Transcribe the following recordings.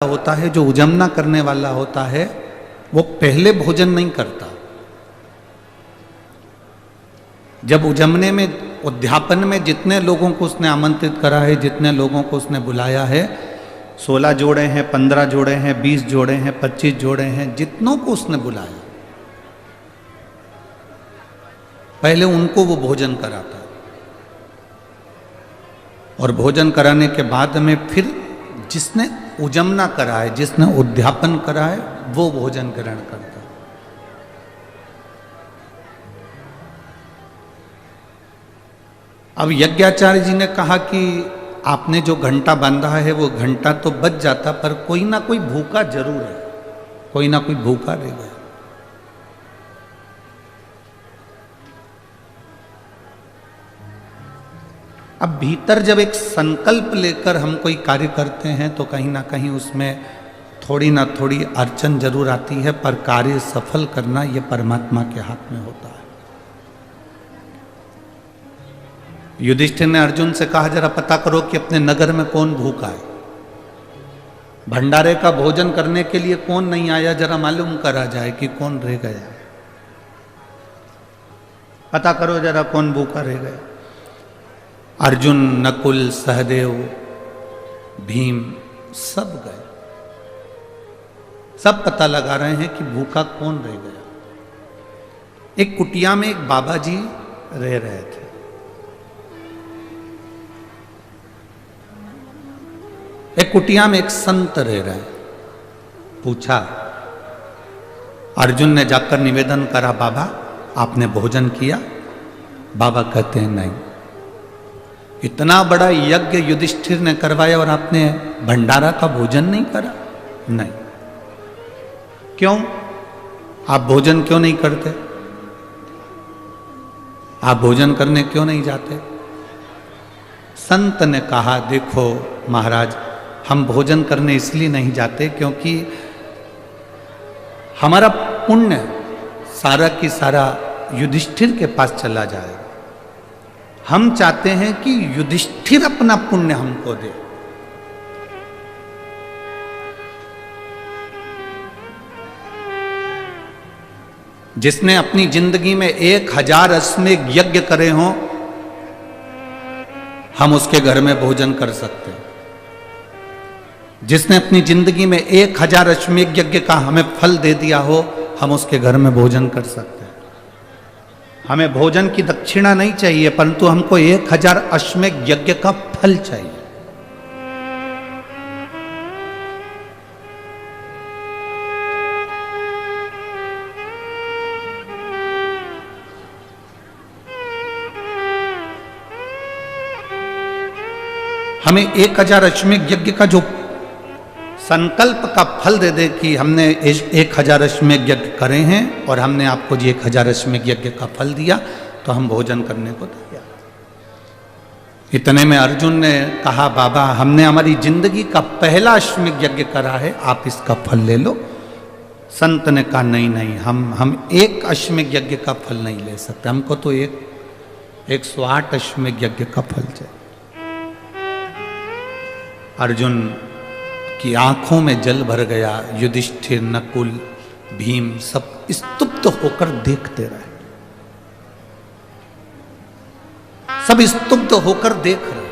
होता है, जो उजमना करने वाला होता है, वो पहले भोजन नहीं करता। जब उजमने में, उद्यापन में जितने लोगों को उसने आमंत्रित करा है, जितने लोगों को उसने बुलाया है, 16 जोड़े हैं, 15 जोड़े हैं, 20 जोड़े हैं, 25 जोड़े हैं, जितनों को उसने बुलाया, पहले उनको वो भोजन कराता, और भोजन कराने के बाद में फिर जिसने उजमना करा है, जिसने उद्यापन करा है, वो भोजन ग्रहण करता। अब यज्ञाचार्य जी ने कहा कि आपने जो घंटा बांधा है वो घंटा तो बज जाता, पर कोई ना कोई भूखा जरूर है, कोई ना कोई भूखा रह गया। अब भीतर जब एक संकल्प लेकर हम कोई कार्य करते हैं तो कहीं ना कहीं उसमें थोड़ी ना थोड़ी अड़चन जरूर आती है, पर कार्य सफल करना यह परमात्मा के हाथ में होता है। युधिष्ठिर ने अर्जुन से कहा, जरा पता करो कि अपने नगर में कौन भूखा है, भंडारे का भोजन करने के लिए कौन नहीं आया, जरा मालूम करा जाए कि कौन रह गया, पता करो जरा कौन भूखा रह गया। अर्जुन, नकुल, सहदेव, भीम सब गए, सब पता लगा रहे हैं कि भूखा कौन रह गया। एक कुटिया में एक बाबा जी रह रहे थे। एक कुटिया में एक संत रह रहे। पूछा, अर्जुन ने जाकर निवेदन करा, बाबा आपने भोजन किया? बाबा कहते हैं नहीं। इतना बड़ा यज्ञ युधिष्ठिर ने करवाया और आपने भंडारा का भोजन नहीं करा? नहीं। क्यों? आप भोजन क्यों नहीं करते? आप भोजन करने क्यों नहीं जाते? संत ने कहा, देखो महाराज, हम भोजन करने इसलिए नहीं जाते क्योंकि हमारा पुण्य सारा की सारा युधिष्ठिर के पास चला जाए। हम चाहते हैं कि युधिष्ठिर अपना पुण्य हमको दे। जिसने अपनी जिंदगी में 1000 अश्वमेध यज्ञ करे हों, हम उसके घर में भोजन कर सकते हैं। जिसने अपनी जिंदगी में 1000 अश्वमेध यज्ञ का हमें फल दे दिया हो, हम उसके घर में भोजन कर सकते हैं। हमें भोजन की दक्षिणा नहीं चाहिए, परंतु हमको 1000 अश्वमेध यज्ञ का फल चाहिए। हमें 1000 अश्वमेध यज्ञ का जो संकल्प का फल दे दे कि हमने 1000 अश्वमेध यज्ञ करे हैं और हमने आपको जी 1000 अश्वमेध यज्ञ का फल दिया, तो हम भोजन करने को तैयार। इतने में अर्जुन ने कहा, बाबा हमने हमारी जिंदगी का पहला अश्वमेध यज्ञ करा है, आप इसका फल ले लो। संत ने कहा, नहीं नहीं, हम एक अश्वमेध यज्ञ का फल नहीं ले सकते, हमको तो 108 अश्वमेध यज्ञ का फल चाहिए। अर्जुन की आंखों में जल भर गया। युधिष्ठिर, नकुल, भीम सब स्तुप्त होकर देखते रहे, सब स्तुप्त होकर देख रहे।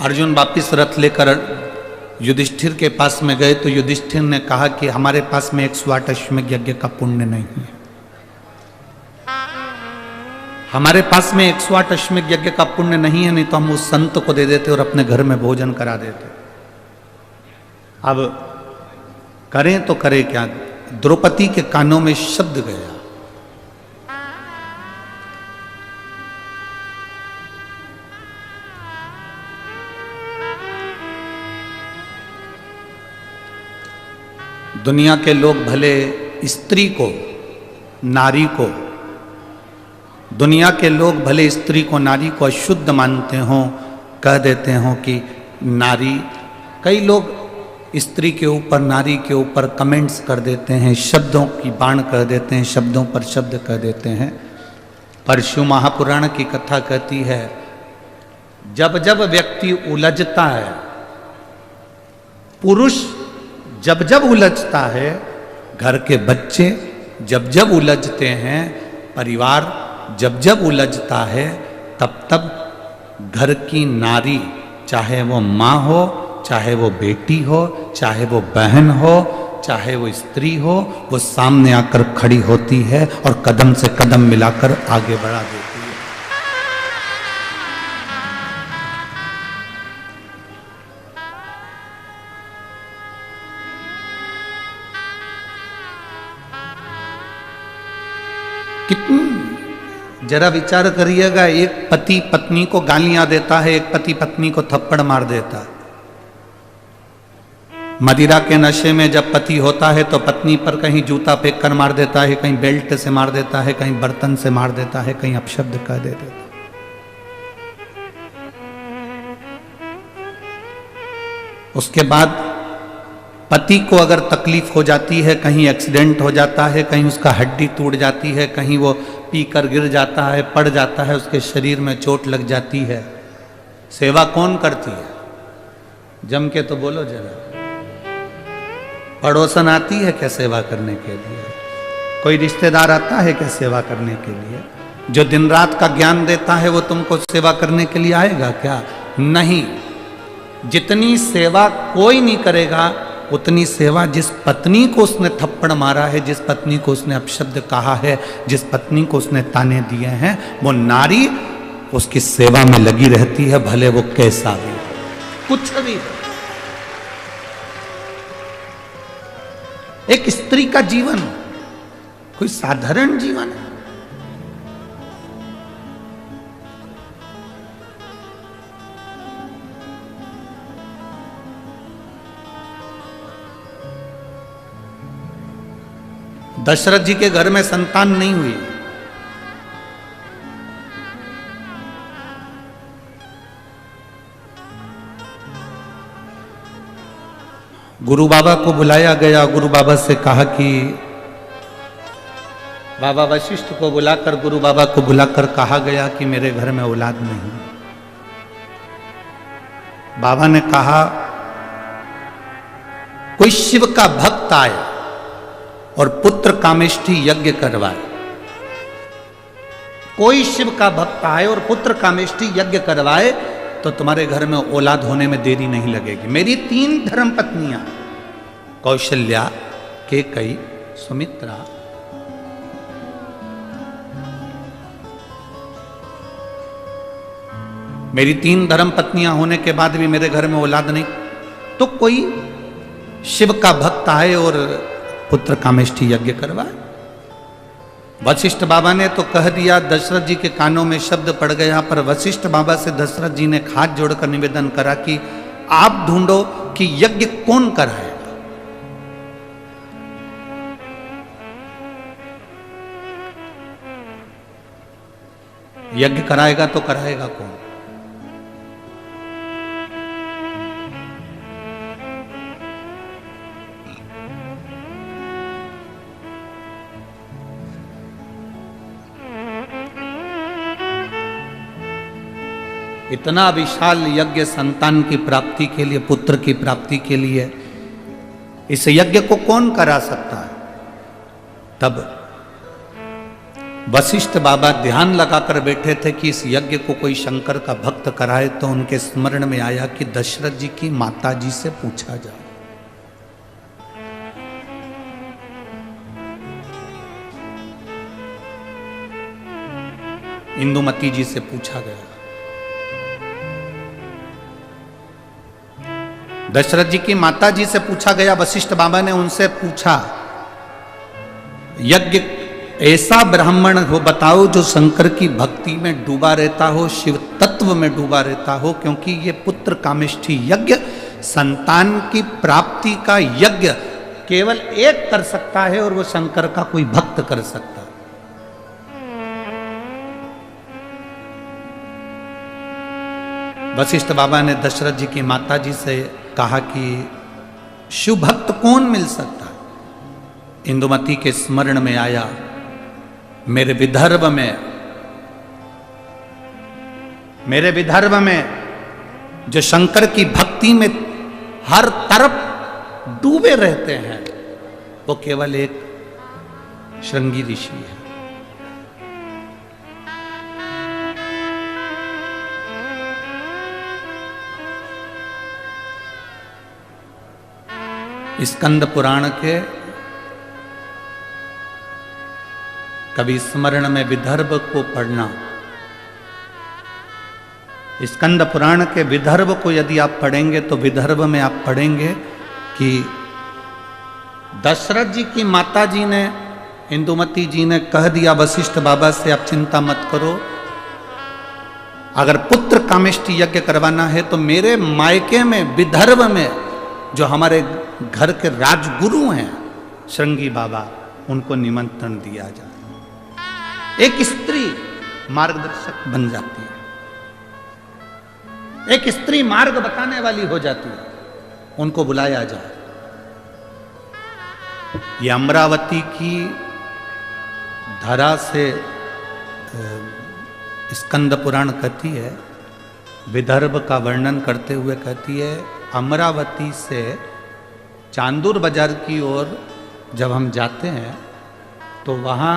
अर्जुन वापिस रथ लेकर युधिष्ठिर के पास में गए तो युधिष्ठिर ने कहा कि हमारे पास में 108 अश्वमेध यज्ञ का पुण्य नहीं है, हमारे पास में 108 अश्वमेध यज्ञ का पुण्य नहीं है, नहीं तो हम उस संत को दे देते और अपने घर में भोजन करा देते। अब करें तो करें क्या? द्रौपदी के कानों में शब्द गया, दुनिया के लोग भले स्त्री को, नारी को, दुनिया के लोग भले स्त्री को, नारी को अशुद्ध मानते हों, कह देते हों कि नारी, कई लोग स्त्री के ऊपर, नारी के ऊपर कमेंट्स कर देते हैं, शब्दों की बाण कर देते हैं, शब्दों पर शब्द कर देते हैं। पर शिव महापुराण की कथा कहती है, जब जब व्यक्ति उलझता है, पुरुष जब जब उलझता है, घर के बच्चे जब जब उलझते हैं, परिवार जब जब उलझता है, तब तब घर की नारी, चाहे वो माँ हो, चाहे वो बेटी हो, चाहे वो बहन हो, चाहे वो स्त्री हो, वो सामने आकर खड़ी होती है और कदम से कदम मिलाकर आगे बढ़ा देती है। कितनी, जरा विचार करिएगा, एक पति पत्नी को गालियां देता है, एक पति पत्नी को थप्पड़ मार देता है। मदिरा के नशे में जब पति होता है तो पत्नी पर कहीं जूता फेंक कर मार देता है, कहीं बेल्ट से मार देता है, कहीं बर्तन से मार देता है, कहीं अपशब्द कह देता है। उसके बाद पति को अगर तकलीफ हो जाती है, कहीं एक्सीडेंट हो जाता है, कहीं उसका हड्डी टूट जाती है, कहीं वो पीकर गिर जाता है, पड़ जाता है, उसके शरीर में चोट लग जाती है, सेवा कौन करती है? जम के तो बोलो जरा। पड़ोसन आती है क्या सेवा करने के लिए? कोई रिश्तेदार आता है क्या सेवा करने के लिए? जो दिन रात का ज्ञान देता है वो तुमको सेवा करने के लिए आएगा क्या? नहीं। जितनी सेवा कोई नहीं करेगा, उतनी सेवा जिस पत्नी को उसने थप्पड़ मारा है, जिस पत्नी को उसने अपशब्द कहा है, जिस पत्नी को उसने ताने दिए हैं, वो नारी उसकी सेवा में लगी रहती है, भले वो कैसा भी हो, कुछ भी हो। एक स्त्री का जीवन कोई साधारण जीवन है? दशरथ जी के घर में संतान नहीं हुई। गुरु बाबा को बुलाया गया। गुरु बाबा से कहा कि बाबा वशिष्ठ को बुलाकर, गुरु बाबा को बुलाकर कहा गया कि मेरे घर में औलाद नहीं। बाबा ने कहा कोई शिव का भक्त आए और पुत्र कामेष्ठी यज्ञ करवाए। कोई शिव का भक्त आए और पुत्र कामेष्ठी यज्ञ करवाए तो तुम्हारे घर में औलाद होने में देरी नहीं लगेगी। मेरी 3 धर्म पत्नियां, कौशल्या, केकई, सुमित्रा, मेरी 3 धर्म पत्नियां होने के बाद भी मेरे घर में औलाद नहीं, तो कोई शिव का भक्त आए और पुत्र कामेष्ठी यज्ञ करवाए। वशिष्ठ बाबा ने तो कह दिया, दशरथ जी के कानों में शब्द पड़ गया, पर वशिष्ठ बाबा से दशरथ जी ने हाथ जोड़कर निवेदन करा कि आप ढूंढो कि यज्ञ कौन कराएगा। यज्ञ कराएगा तो कराएगा कौन? इतना विशाल यज्ञ संतान की प्राप्ति के लिए, पुत्र की प्राप्ति के लिए, इस यज्ञ को कौन करा सकता है? तब वशिष्ठ बाबा ध्यान लगाकर बैठे थे कि इस यज्ञ को कोई शंकर का भक्त कराए, तो उनके स्मरण में आया कि दशरथ जी की माता जी से पूछा जाए। इंदुमती जी से पूछा गया। दशरथ जी की माता जी से पूछा गया। वशिष्ठ बाबा ने उनसे पूछा, यज्ञ ऐसा ब्राह्मण हो बताओ जो शंकर की भक्ति में डूबा रहता हो, शिव तत्व में डूबा रहता हो, क्योंकि ये पुत्र कामेष्ठी यज्ञ, संतान की प्राप्ति का यज्ञ केवल एक कर सकता है और वो शंकर का कोई भक्त कर सकता है। वशिष्ठ बाबा ने दशरथ जी की माता जी से कहा कि शिव भक्त कौन मिल सकता है? इंदुमती के स्मरण में आया, मेरे विदर्भ में जो शंकर की भक्ति में हर तरफ डूबे रहते हैं, वो केवल एक श्रृंगी ऋषि है। स्कंद पुराण के कभी स्मरण में विदर्भ को पढ़ना, स्कंद पुराण के विदर्भ को यदि आप पढ़ेंगे तो विदर्भ में आप पढ़ेंगे कि दशरथ जी की माता जी ने, इंदुमती जी ने कह दिया वशिष्ठ बाबा से, आप चिंता मत करो, अगर पुत्र कामेष्टि यज्ञ करवाना है तो मेरे मायके में विदर्भ में जो हमारे घर के राजगुरु हैं श्रृंगी बाबा, उनको निमंत्रण दिया जाए। एक स्त्री मार्गदर्शक बन जाती है, एक स्त्री मार्ग बताने वाली हो जाती है, उनको बुलाया जाए। ये अमरावती की धरा से स्कंद पुराण कहती है, विदर्भ का वर्णन करते हुए कहती है, अमरावती से चांदूर बाजार की ओर जब हम जाते हैं तो वहाँ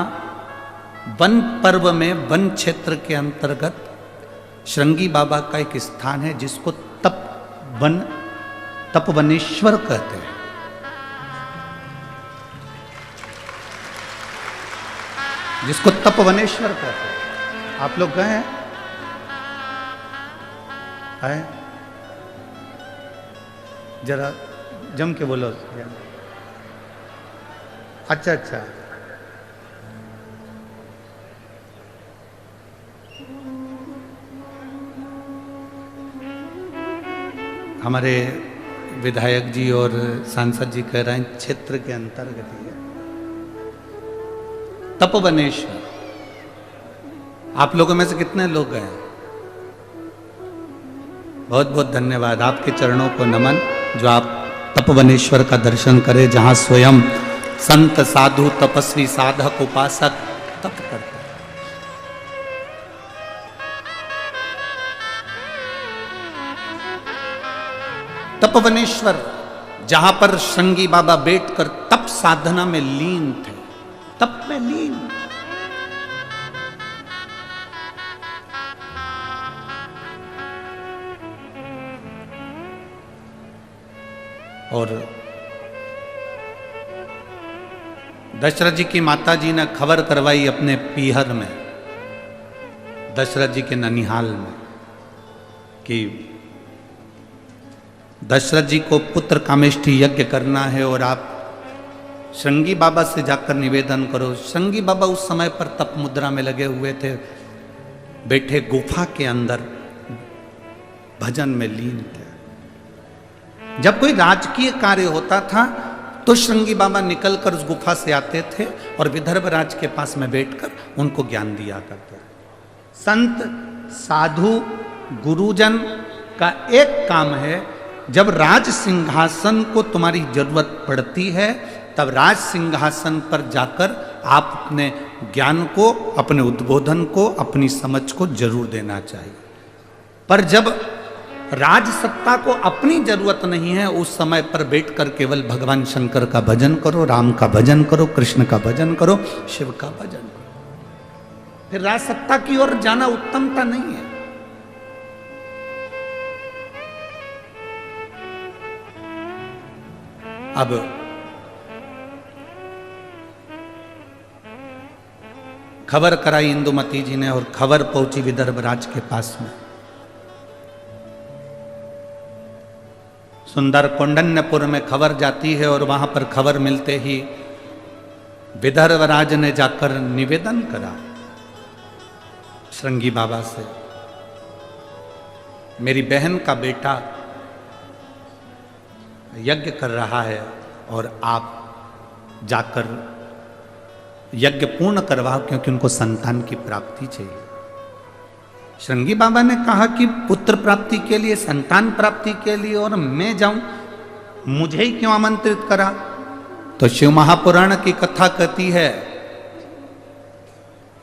वन पर्व में वन क्षेत्र के अंतर्गत श्रृंगी बाबा का एक स्थान है जिसको तपवनेश्वर कहते हैं। जिसको तपवनेश्वर कहते हैं। आप लोग गए हैं? जरा जम के बोलो। अच्छा अच्छा, हमारे विधायक जी और सांसद जी कह रहे हैं क्षेत्र के अंतर्गत ही है तपवनेश्वर। आप लोगों में से कितने लोग गए? बहुत बहुत धन्यवाद, आपके चरणों को नमन जो आप तपवनेश्वर का दर्शन करें, जहां स्वयं संत साधु तपस्वी साधक उपासक तप करते हैं। तपवनेश्वर जहां पर श्रृंगी बाबा बैठकर तप साधना में लीन थे, तप में लीन। और दशरथ जी की माता जी ने खबर करवाई अपने पीहर में, दशरथ जी के ननिहाल में, कि दशरथ जी को पुत्र कामेष्टि यज्ञ करना है और आप श्रृंगी बाबा से जाकर निवेदन करो। श्रृंगी बाबा उस समय पर तप मुद्रा में लगे हुए थे, बैठे गुफा के अंदर भजन में लीन थे। जब कोई राजकीय कार्य होता था तो श्रृंगी बाबा निकलकर उस गुफा से आते थे और विदर्भ राज के पास में बैठकर उनको ज्ञान दिया करते थे। संत साधु गुरुजन का एक काम है, जब राज सिंहासन को तुम्हारी जरूरत पड़ती है तब राज सिंहासन पर जाकर आप अपने ज्ञान को, अपने उद्बोधन को, अपनी समझ को जरूर देना चाहिए। पर जब राज सत्ता को अपनी जरूरत नहीं है, उस समय पर बैठकर केवल भगवान शंकर का भजन करो, राम का भजन करो, कृष्ण का भजन करो, शिव का भजन करो। फिर राज सत्ता की ओर जाना उत्तमता नहीं है। अब खबर कराई इंदुमती जी ने और खबर पहुंची विदर्भ राज के पास में। सुंदर कौंडन्यपुर में खबर जाती है और वहां पर खबर मिलते ही विदर्भ राज ने जाकर निवेदन करा श्रृंगी बाबा से, मेरी बहन का बेटा यज्ञ कर रहा है और आप जाकर यज्ञ पूर्ण करवाओ, क्योंकि उनको संतान की प्राप्ति चाहिए। श्रृंगी बाबा ने कहा कि पुत्र प्राप्ति के लिए, संतान प्राप्ति के लिए और मैं जाऊं? मुझे ही क्यों आमंत्रित करा? तो शिव महापुराण की कथा कहती है,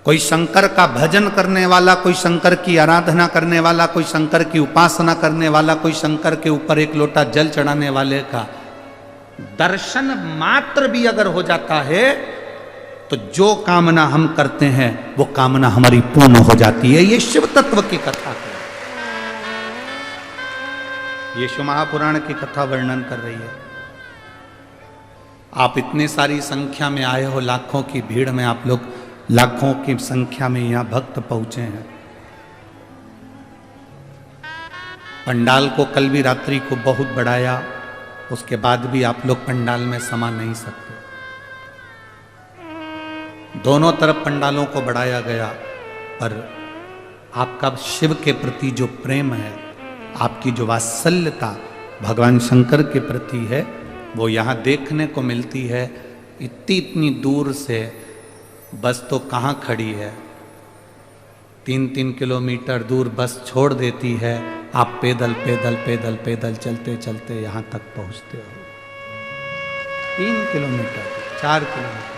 कोई शंकर का भजन करने वाला, कोई शंकर की आराधना करने वाला, कोई शंकर की उपासना करने वाला, कोई शंकर के ऊपर एक लोटा जल चढ़ाने वाले का दर्शन मात्र भी अगर हो जाता है तो जो कामना हम करते हैं वो कामना हमारी पूर्ण हो जाती है। ये शिव तत्व की कथा है, ये शिव महापुराण की कथा वर्णन कर रही है। आप इतने सारी संख्या में आए हो, लाखों की भीड़ में आप लोग लाखों की संख्या में यहां भक्त पहुंचे हैं। पंडाल को कल भी रात्रि को बहुत बढ़ाया, उसके बाद भी आप लोग पंडाल में समा नहीं सकते। दोनों तरफ पंडालों को बढ़ाया गया, पर आपका शिव के प्रति जो प्रेम है, आपकी जो वात्सल्यता भगवान शंकर के प्रति है, वो यहाँ देखने को मिलती है। इतनी दूर से बस तो कहाँ खड़ी है, 3-3 किलोमीटर दूर बस छोड़ देती है, आप पैदल पैदल पैदल पैदल चलते चलते यहाँ तक पहुँचते हो। 3 किलोमीटर 4 किलोमीटर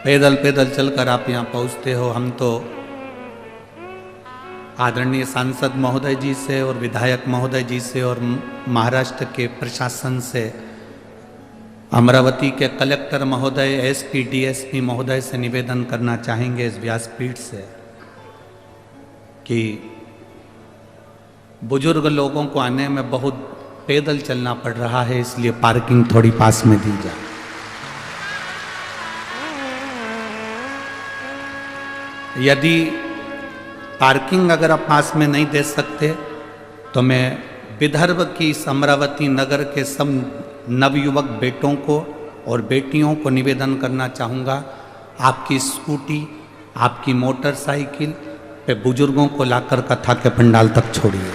पैदल पैदल चलकर आप यहाँ पहुँचते हो। हम तो आदरणीय सांसद महोदय जी से और विधायक महोदय जी से और महाराष्ट्र के प्रशासन से, अमरावती के कलेक्टर महोदय, एसपी डीएसपी महोदय से निवेदन करना चाहेंगे इस व्यासपीठ से कि बुजुर्ग लोगों को आने में बहुत पैदल चलना पड़ रहा है, इसलिए पार्किंग थोड़ी पास में दी जाए। यदि पार्किंग अगर आप पास में नहीं दे सकते तो मैं विदर्भ की अमरावती नगर के सब नवयुवक बेटों को और बेटियों को निवेदन करना चाहूँगा, आपकी स्कूटी, आपकी मोटरसाइकिल पे बुजुर्गों को लाकर कथा के पंडाल तक छोड़िए।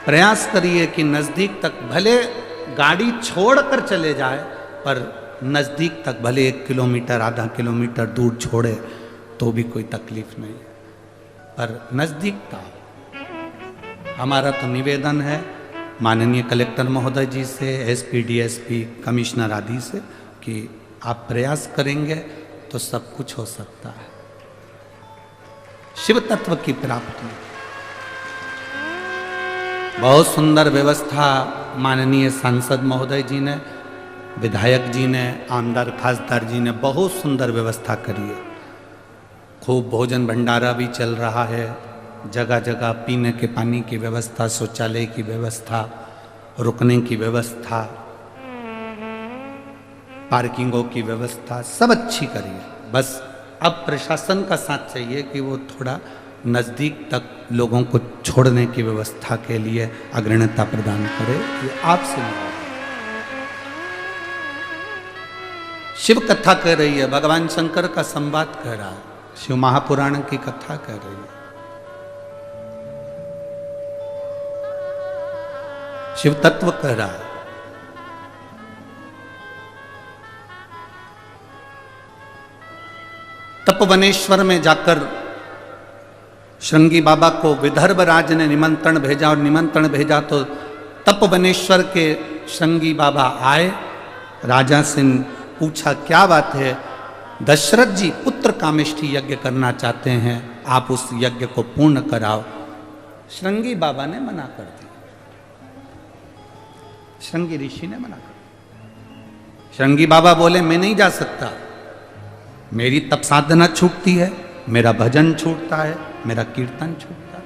प्रयास करिए कि नज़दीक तक, भले गाड़ी छोड़कर चले जाए, पर नज़दीक तक भले 1 किलोमीटर आधा किलोमीटर दूर छोड़े तो भी कोई तकलीफ नहीं, पर नज़दीक था। हमारा तो निवेदन है माननीय कलेक्टर महोदय जी से, एसपी डीएसपी कमिश्नर आदि से कि आप प्रयास करेंगे तो सब कुछ हो सकता है। शिव तत्व की प्राप्ति, बहुत सुंदर व्यवस्था माननीय सांसद महोदय जी ने, विधायक जी ने, आमदार खासदार जी ने बहुत सुंदर व्यवस्था करी है। खूब भोजन भंडारा भी चल रहा है, जगह जगह पीने के पानी की व्यवस्था, शौचालय की व्यवस्था, रुकने की व्यवस्था, पार्किंगों की व्यवस्था, सब अच्छी करी है। बस अब प्रशासन का साथ चाहिए कि वो थोड़ा नज़दीक तक लोगों को छोड़ने की व्यवस्था के लिए अग्रणता प्रदान करे। ये आपसे नहीं, शिव कथा कह रही है, भगवान शंकर का संवाद कह रहा है, शिव महापुराण की कथा कह रही है, शिव तत्व कह रहा है। तपवनेश्वर में जाकर श्रृंगी बाबा को विदर्भ राज ने निमंत्रण भेजा, और निमंत्रण भेजा तो तपवनेश्वर के श्रृंगी बाबा आए। राजा से पूछा क्या बात है? दशरथ जी पुत्र कामेष्ठी यज्ञ करना चाहते हैं, आप उस यज्ञ को पूर्ण कराओ। श्रृंगी बाबा ने मना कर दिया, श्रृंगी ऋषि ने मना कर दिया। श्रृंगी बाबा बोले मैं नहीं जा सकता, मेरी तप साधना छूटती है, मेरा भजन छूटता है, मेरा कीर्तन छूटता है,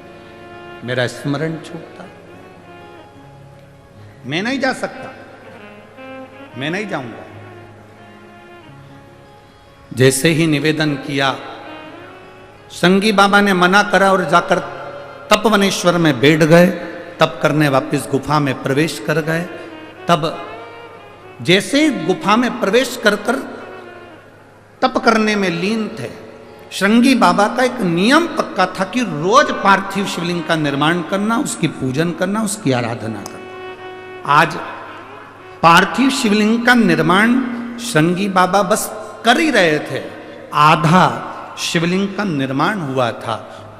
मेरा स्मरण छूटता है, मैं नहीं जा सकता, मैं नहीं जाऊंगा। जैसे ही निवेदन किया, श्रृंगी बाबा ने मना करा और जाकर तपवनेश्वर में बैठ गए। तप करने वापस गुफा में प्रवेश कर गए। तब जैसे ही गुफा में प्रवेश कर तप करने में लीन थे, श्रृंगी बाबा का एक नियम पक्का था कि रोज पार्थिव शिवलिंग का निर्माण करना, उसकी पूजन करना, उसकी आराधना करना। आज पार्थिव शिवलिंग का निर्माण श्रृंगी बाबा बस कर ही रहे थे, आधा शिवलिंग का निर्माण हुआ था।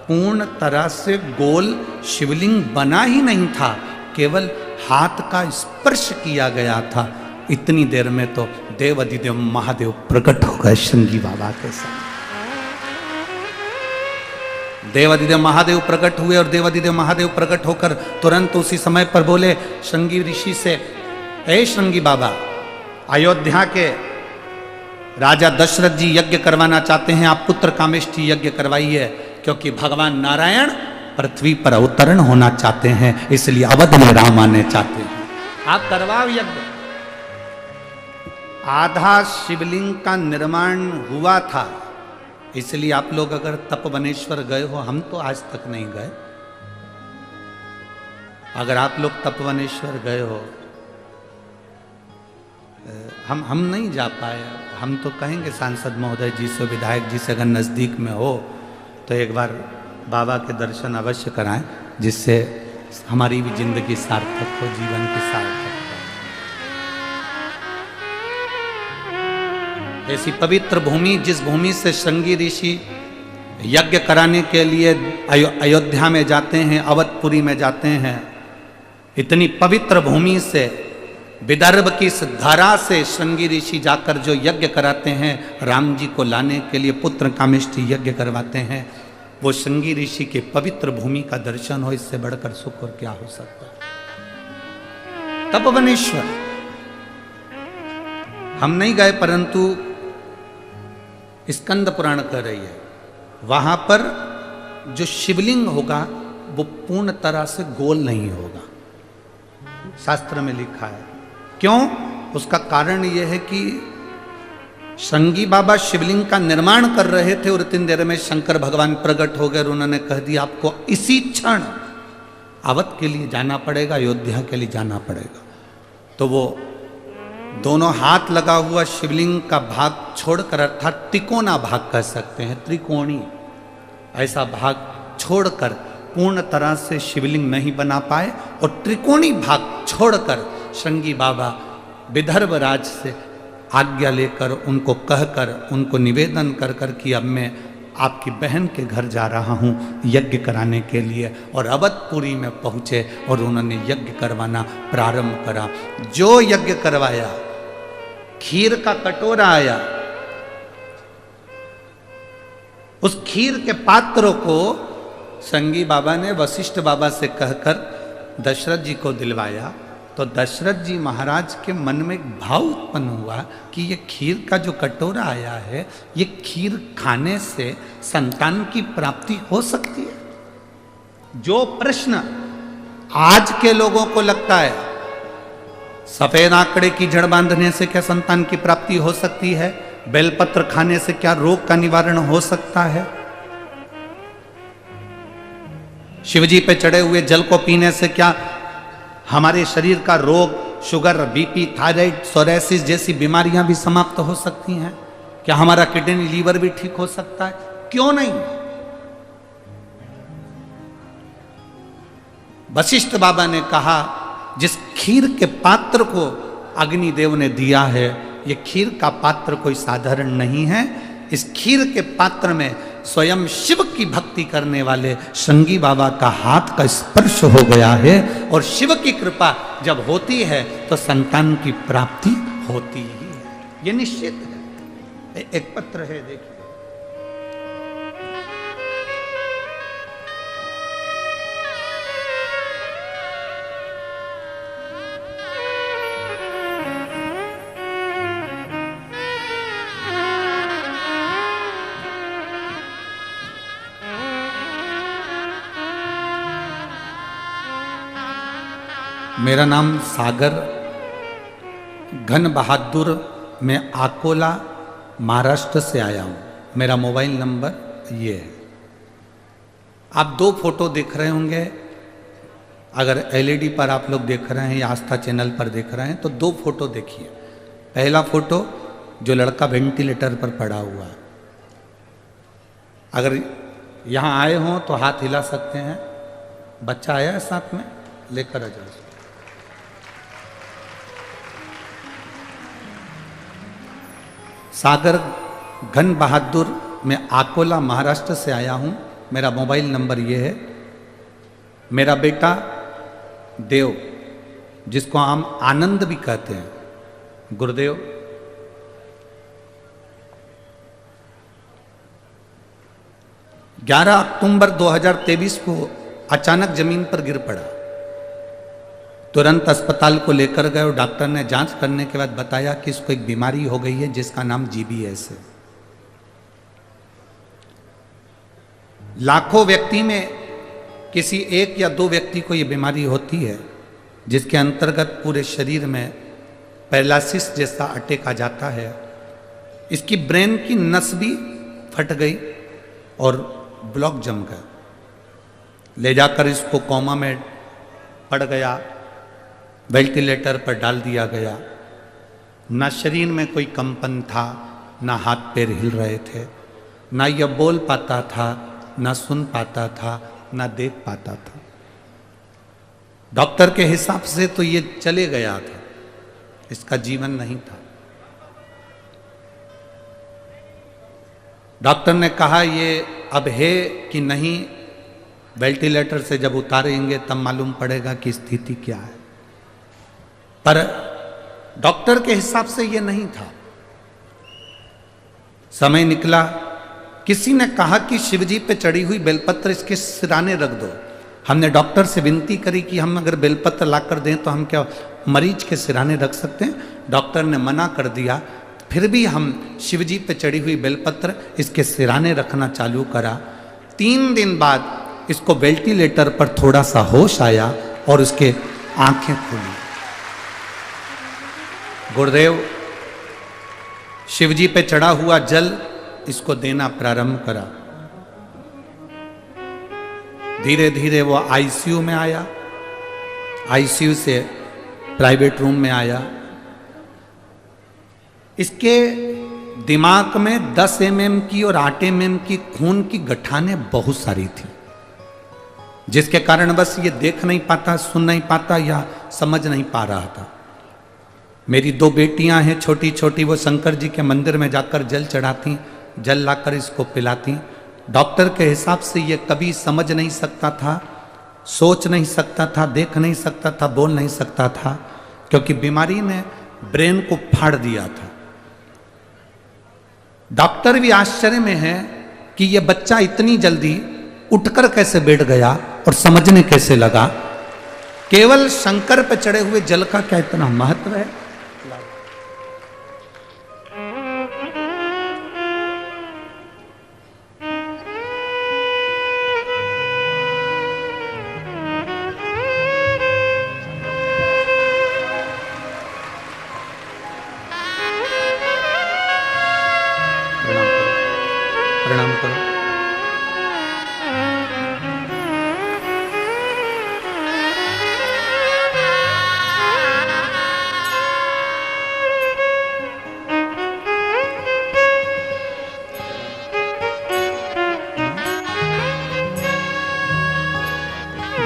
पूर्ण तरह से गोल शिवलिंग बना ही नहीं था, केवल हाथ का स्पर्श किया गया था। इतनी देर में तो देवाधिदेव महादेव प्रकट हो गए श्रृंगी बाबा के साथ। देवाधिदेव महादेव प्रकट हुए और देवाधिदेव महादेव प्रकट होकर तुरंत उसी समय पर बोले श्रृंगी ऋषि से, हे श्रृंगी बाबा, अयोध्या के राजा दशरथ जी यज्ञ करवाना चाहते हैं, आप पुत्र कामेष्टि यज्ञ करवाइए, क्योंकि भगवान नारायण पृथ्वी पर अवतरण होना चाहते हैं, इसलिए अवध में राम आने चाहते हैं, आप करवाओ यज्ञ। आधा शिवलिंग का निर्माण हुआ था, इसलिए आप लोग अगर तपवनेश्वर गए हो, हम तो आज तक नहीं गए, अगर आप लोग तपवनेश्वर गए हो, हम नहीं जा पाए। हम तो कहेंगे सांसद महोदय जी से, विधायक जी से, अगर नज़दीक में हो तो एक बार बाबा के दर्शन अवश्य कराएं, जिससे हमारी भी जिंदगी सार्थक हो, जीवन की सार्थक हो। ऐसी पवित्र भूमि, जिस भूमि से श्रृंगी ऋषि यज्ञ कराने के लिए अयोध्या में जाते हैं, अवधपुरी में जाते हैं, इतनी पवित्र भूमि से, विदर्भ की इस धरा से श्रृंगी ऋषि जाकर जो यज्ञ कराते हैं, राम जी को लाने के लिए पुत्र कामेष्टि यज्ञ करवाते हैं, वो श्रृंगी ऋषि के पवित्र भूमि का दर्शन हो, इससे बढ़कर सुख और क्या हो सकता है। तपवनेश्वर हम नहीं गए, परंतु स्कंद पुराण कह रही है, वहां पर जो शिवलिंग होगा वो पूर्ण तरह से गोल नहीं होगा, शास्त्र में लिखा है। क्यों? उसका कारण यह है कि श्रृंगी बाबा शिवलिंग का निर्माण कर रहे थे और इतनी देर में शंकर भगवान प्रकट हो गए और उन्होंने कह दिया आपको इसी क्षण अवध के लिए जाना पड़ेगा, अयोध्या के लिए जाना पड़ेगा। तो वो दोनों हाथ लगा हुआ शिवलिंग का भाग छोड़कर, अर्थात तिकोना भाग कह सकते हैं, त्रिकोणी ऐसा भाग छोड़कर पूर्ण तरह से शिवलिंग नहीं बना पाए, और त्रिकोणी भाग छोड़कर श्रृंगी बाबा विदर्भ राज से आज्ञा लेकर, उनको कहकर, उनको निवेदन कर कर कि अब मैं आपकी बहन के घर जा रहा हूँ यज्ञ कराने के लिए, और अवधपुरी में पहुँचे और उन्होंने यज्ञ करवाना प्रारंभ करा। जो यज्ञ करवाया, खीर का कटोरा आया, उस खीर के पात्रों को श्रृंगी बाबा ने वशिष्ठ बाबा से कहकर दशरथ जी को दिलवाया। तो दशरथ जी महाराज के मन में एक भाव उत्पन्न हुआ कि ये खीर का जो कटोरा आया है, ये खीर खाने से संतान की प्राप्ति हो सकती है। जो प्रश्न आज के लोगों को लगता है, सफेद आंकड़े की जड़ बांधने से क्या संतान की प्राप्ति हो सकती है, बेलपत्र खाने से क्या रोग का निवारण हो सकता है, शिवजी पे चढ़े हुए जल को पीने से क्या हमारे शरीर का रोग, शुगर, बीपी, थायराइड, सोरेसिस जैसी बीमारियां भी समाप्त हो सकती हैं, क्या हमारा किडनी, लीवर भी ठीक हो सकता है, क्यों नहीं। वशिष्ठ बाबा ने कहा जिस खीर के पात्र को अग्निदेव ने दिया है, ये खीर का पात्र कोई साधारण नहीं है, इस खीर के पात्र में स्वयं शिव की भक्ति करने वाले श्रृंगी बाबा का हाथ का स्पर्श हो गया है, और शिव की कृपा जब होती है तो संतान की प्राप्ति होती ही है, ये निश्चित है। एक पत्र है, देखिए, मेरा नाम सागर घन बहादुर, मैं अकोला महाराष्ट्र से आया हूँ। मेरा मोबाइल नंबर ये है। आप दो फोटो देख रहे होंगे, अगर एलईडी पर आप लोग देख रहे हैं या आस्था चैनल पर देख रहे हैं तो दो फोटो देखिए। पहला फोटो जो लड़का वेंटिलेटर पर पड़ा हुआ है, अगर यहाँ आए हों तो हाथ हिला सकते हैं। बच्चा आया है साथ में, लेकर आ जाओ। सागर घन बहादुर मैं अकोला महाराष्ट्र से आया हूँ। मेरा मोबाइल नंबर ये है। मेरा बेटा देव, जिसको हम आनंद भी कहते हैं, गुरुदेव, ग्यारह अक्टूबर 2023 को अचानक जमीन पर गिर पड़ा। तुरंत अस्पताल को लेकर गए और डॉक्टर ने जांच करने के बाद बताया कि इसको एक बीमारी हो गई है जिसका नाम GBS है। लाखों व्यक्ति में किसी एक या दो व्यक्ति को यह बीमारी होती है, जिसके अंतर्गत पूरे शरीर में पैरालिसिस जैसा अटैक आ जाता है। इसकी ब्रेन की नस भी फट गई और ब्लॉक जम गया। ले जाकर इसको कोमा में पड़ गया, वेंटिलेटर पर डाल दिया गया। ना शरीर में कोई कंपन था, ना हाथ पैर हिल रहे थे, ना यह बोल पाता था, ना सुन पाता था, ना देख पाता था। डॉक्टर के हिसाब से तो ये चले गया था, इसका जीवन नहीं था। डॉक्टर ने कहा ये अब है कि नहीं, वेंटिलेटर से जब उतारेंगे तब मालूम पड़ेगा कि स्थिति क्या है। पर डॉक्टर के हिसाब से ये नहीं था। समय निकला, किसी ने कहा कि शिवजी पे चढ़ी हुई बेलपत्र इसके सिराने रख दो। हमने डॉक्टर से विनती करी कि हम अगर बेलपत्र लाकर दें तो हम क्या मरीज के सिराने रख सकते हैं? डॉक्टर ने मना कर दिया। फिर भी हम शिवजी पे चढ़ी हुई बेलपत्र इसके सिराने रखना चालू करा। 3 दिन बाद इसको वेंटिलेटर पर थोड़ा सा होश आया और उसके आंखें खुली। गुरुदेव शिवजी पे चढ़ा हुआ जल इसको देना प्रारंभ करा। धीरे धीरे वो आईसीयू में आया, आईसीयू से प्राइवेट रूम में आया। इसके दिमाग में 10 mm की और 8 mm की खून की गठानें बहुत सारी थी, जिसके कारण बस ये देख नहीं पाता, सुन नहीं पाता या समझ नहीं पा रहा था। मेरी 2 बेटियां हैं छोटी छोटी, वो शंकर जी के मंदिर में जाकर जल चढ़ाती, जल लाकर इसको पिलाती। डॉक्टर के हिसाब से ये कभी समझ नहीं सकता था, सोच नहीं सकता था, देख नहीं सकता था, बोल नहीं सकता था, क्योंकि बीमारी ने ब्रेन को फाड़ दिया था। डॉक्टर भी आश्चर्य में है कि यह बच्चा इतनी जल्दी उठकर कैसे बैठ गया और समझने कैसे लगा। केवल शंकर पर चढ़े हुए जल का क्या इतना महत्व है? प्रणाम करो।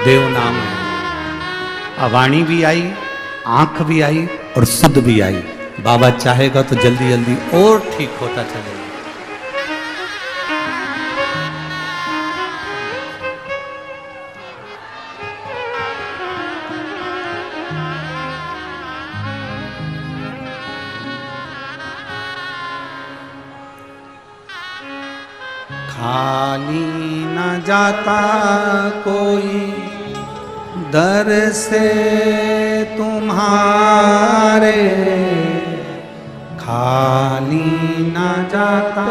देव नाम है, अवाणी भी आई, आंख भी आई और शुद्ध भी आई। बाबा चाहेगा तो जल्दी जल्दी और ठीक होता चलेगा। खाली न जाता कोई दर से तुम्हारे, खाली न जाता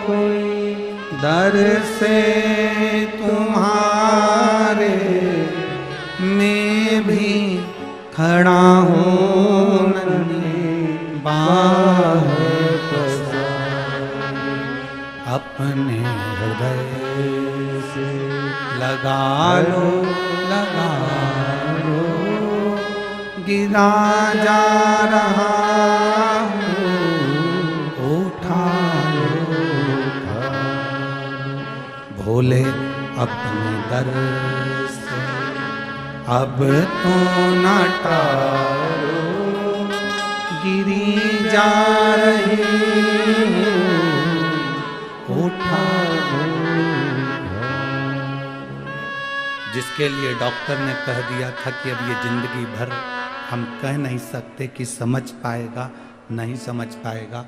कोई दर से तुम्हारे, मैं भी खड़ा हूँ नन्ही बाह अपने हृदय से लगा लो, लगा लो, गिरा जा रहा हूँ, उठा लो, भोले अपने दर से अब तो न टारो, गिरी जा रही हूँ, जिसके लिए डॉक्टर ने कह दिया था कि अब ये जिंदगी भर हम कह नहीं सकते कि समझ पाएगा, नहीं समझ पाएगा,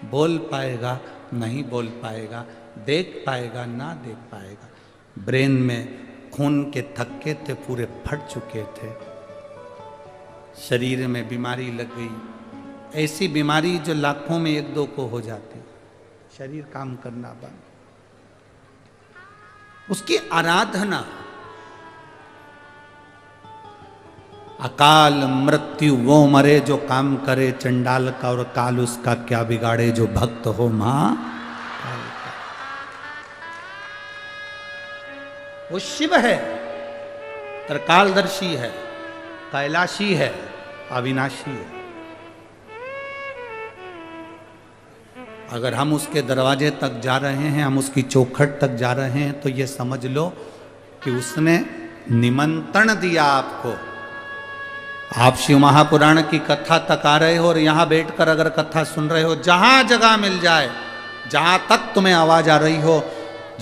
बोल पाएगा, नहीं बोल पाएगा, देख पाएगा, ना देख पाएगा। ब्रेन में खून के थक्के थे, पूरे फट चुके थे, शरीर में बीमारी लग गई, ऐसी बीमारी जो लाखों में एक दो को हो जाती, शरीर काम करना बंद। उसकी आराधना, अकाल मृत्यु वो मरे जो काम करे चंडाल का, और काल उसका क्या बिगाड़े जो भक्त हो मां काल का। वो शिव है, त्रिकालदर्शी है, कैलाशी है, अविनाशी है। अगर हम उसके दरवाजे तक जा रहे हैं, हम उसकी चौखट तक जा रहे हैं, तो ये समझ लो कि उसने निमंत्रण दिया आपको। आप शिव महापुराण की कथा तक आ रहे हो और यहां बैठकर अगर कथा सुन रहे हो, जहां जगह मिल जाए, जहां तक तुम्हें आवाज आ रही हो,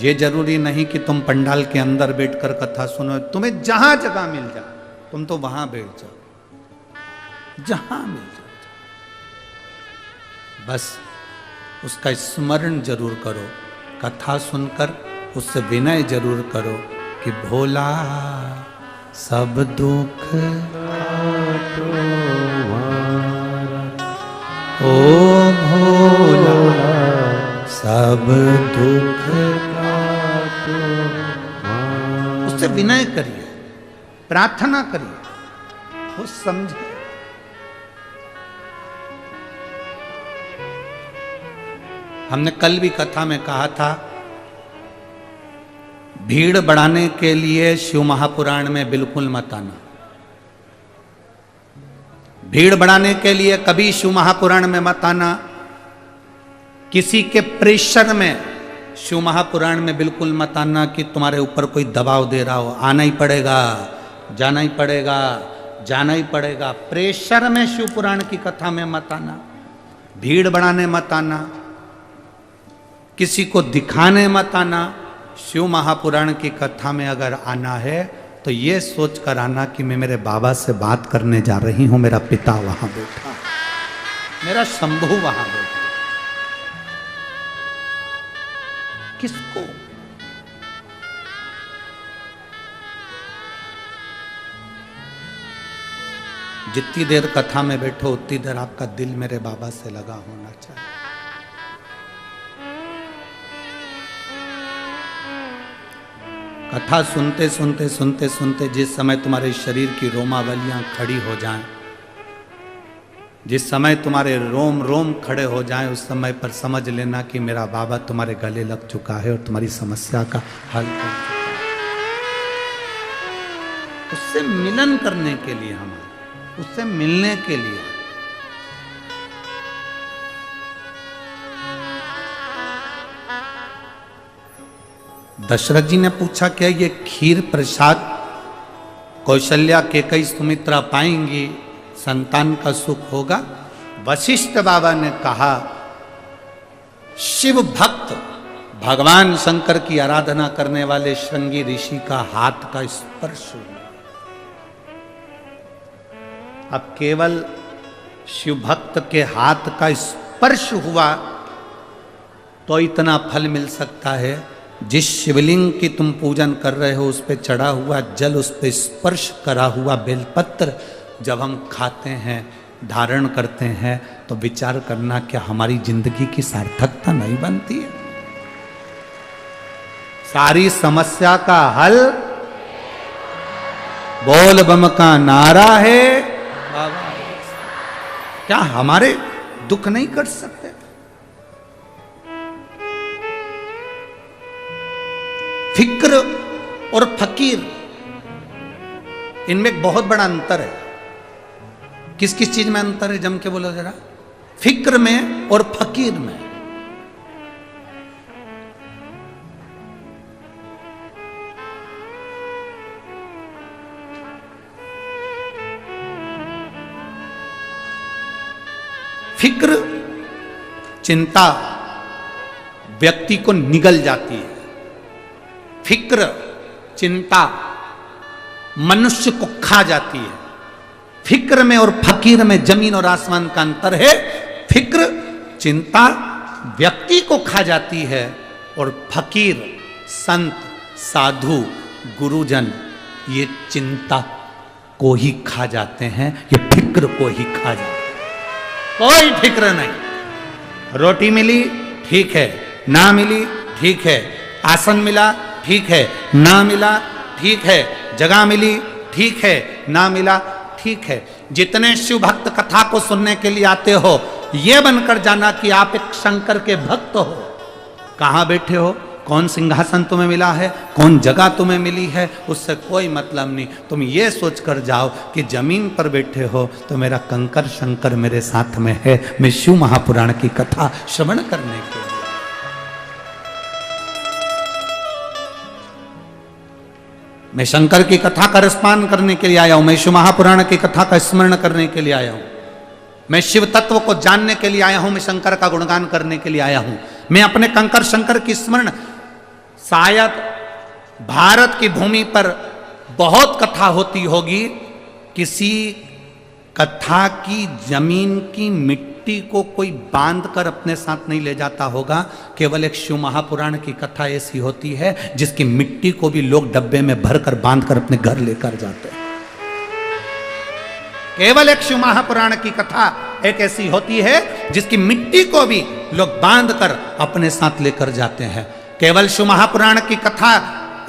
ये जरूरी नहीं कि तुम पंडाल के अंदर बैठकर कथा सुनो, तुम्हें जहां जगह मिल जाए तुम तो वहां बैठ जाओ, जहां मिल जाए, बस उसका स्मरण जरूर करो। कथा सुनकर उससे विनय जरूर करो कि भोला सब दुख ओ भोला सब दुख उससे विनय करिए, प्रार्थना करिए, वो समझे। हमने कल भी कथा में कहा था, भीड़ बढ़ाने के लिए शिव महापुराण में बिल्कुल मत आना। भीड़ बढ़ाने के लिए कभी शिव महापुराण में मत आना। किसी के प्रेशर में शिव महापुराण में बिल्कुल मत आना कि तुम्हारे ऊपर कोई दबाव दे रहा हो, आना ही पड़ेगा, जाना ही पड़ेगा, जाना ही पड़ेगा। प्रेशर में शिव पुराण की कथा में मत आना। भीड़ बढ़ाने मत आना, किसी को दिखाने मत आना। शिव महापुराण की कथा में अगर आना है तो ये सोच कर आना कि मैं मेरे बाबा से बात करने जा रही हूं, मेरा पिता वहां बैठा, मेरा शंभू वहां बैठा। किसको? जितनी देर कथा में बैठो उतनी देर आपका दिल मेरे बाबा से लगा होना चाहिए। कथा सुनते सुनते सुनते सुनते जिस समय तुम्हारे शरीर की रोमावलियां खड़ी हो जाएं, जिस समय तुम्हारे रोम रोम खड़े हो जाएं, उस समय पर समझ लेना कि मेरा बाबा तुम्हारे गले लग चुका है और तुम्हारी समस्या का हल कर चुका है। उससे मिलन करने के लिए हम आए, उससे मिलने के लिए। दशरथ जी ने पूछा क्या ये खीर प्रसाद कौशल्या केकई सुमित्रा पाएंगी, संतान का सुख होगा? वशिष्ठ बाबा ने कहा, शिव भक्त भगवान शंकर की आराधना करने वाले श्रृंगी ऋषि का हाथ का स्पर्श हुआ। अब केवल शिव भक्त के हाथ का स्पर्श हुआ तो इतना फल मिल सकता है। जिस शिवलिंग की तुम पूजन कर रहे हो उस पे चढ़ा हुआ जल, उस पे स्पर्श करा हुआ बेलपत्र जब हम खाते हैं, धारण करते हैं, तो विचार करना क्या हमारी जिंदगी की सार्थकता नहीं बनती है? सारी समस्या का हल बोल बम का नारा है। क्या हमारे दुख नहीं कट सकते? फिक्र और फकीर, इनमें एक बहुत बड़ा अंतर है। किस किस चीज में अंतर है? जम के बोलो जरा। फिक्र में और फकीर में। फिक्र, चिंता, व्यक्ति को निगल जाती है। फिक्र, चिंता मनुष्य को खा जाती है। फिक्र में और फकीर में जमीन और आसमान का अंतर है। फिक्र, चिंता व्यक्ति को खा जाती है और फकीर, संत, साधु, गुरुजन ये चिंता को ही खा जाते हैं, ये फिक्र को ही खा जाते हैं। कोई फिक्र नहीं। रोटी मिली ठीक है, ना मिली ठीक है, आसन मिला ठीक है, ना मिला ठीक है, जगह मिली ठीक है, ना मिला ठीक है। जितने शिव भक्त कथा को सुनने के लिए आते हो, ये बनकर जाना कि आप एक शंकर के भक्त हो। कहाँ बैठे हो, कौन सिंहासन तुम्हें मिला है, कौन जगह तुम्हें मिली है, उससे कोई मतलब नहीं। तुम ये सोच कर जाओ कि जमीन पर बैठे हो तो मेरा कंकर शंकर मेरे साथ में है। मैं शिव महापुराण की कथा श्रवण करने के लिए, मैं शंकर की कथा का रसपान करने के लिए आया हूं। मैं शिव महापुराण की कथा का स्मरण करने के लिए आया हूं। मैं शिव तत्व को जानने के लिए आया हूं। मैं शंकर का गुणगान करने के लिए आया हूं। मैं अपने कंकर शंकर की स्मरण, शायद भारत की भूमि पर बहुत कथा होती होगी, किसी कथा की जमीन की मिट्टी को कोई बांध कर अपने साथ नहीं ले जाता होगा। केवल एक शिव महापुराण की कथा ऐसी होती है जिसकी मिट्टी को भी लोग डब्बे में भरकर बांध कर अपने घर लेकर जाते हैं। केवल एक शिव महापुराण की कथा एक ऐसी होती है जिसकी मिट्टी को भी लोग बांध कर अपने साथ लेकर जाते हैं। केवल शिव महापुराण की कथा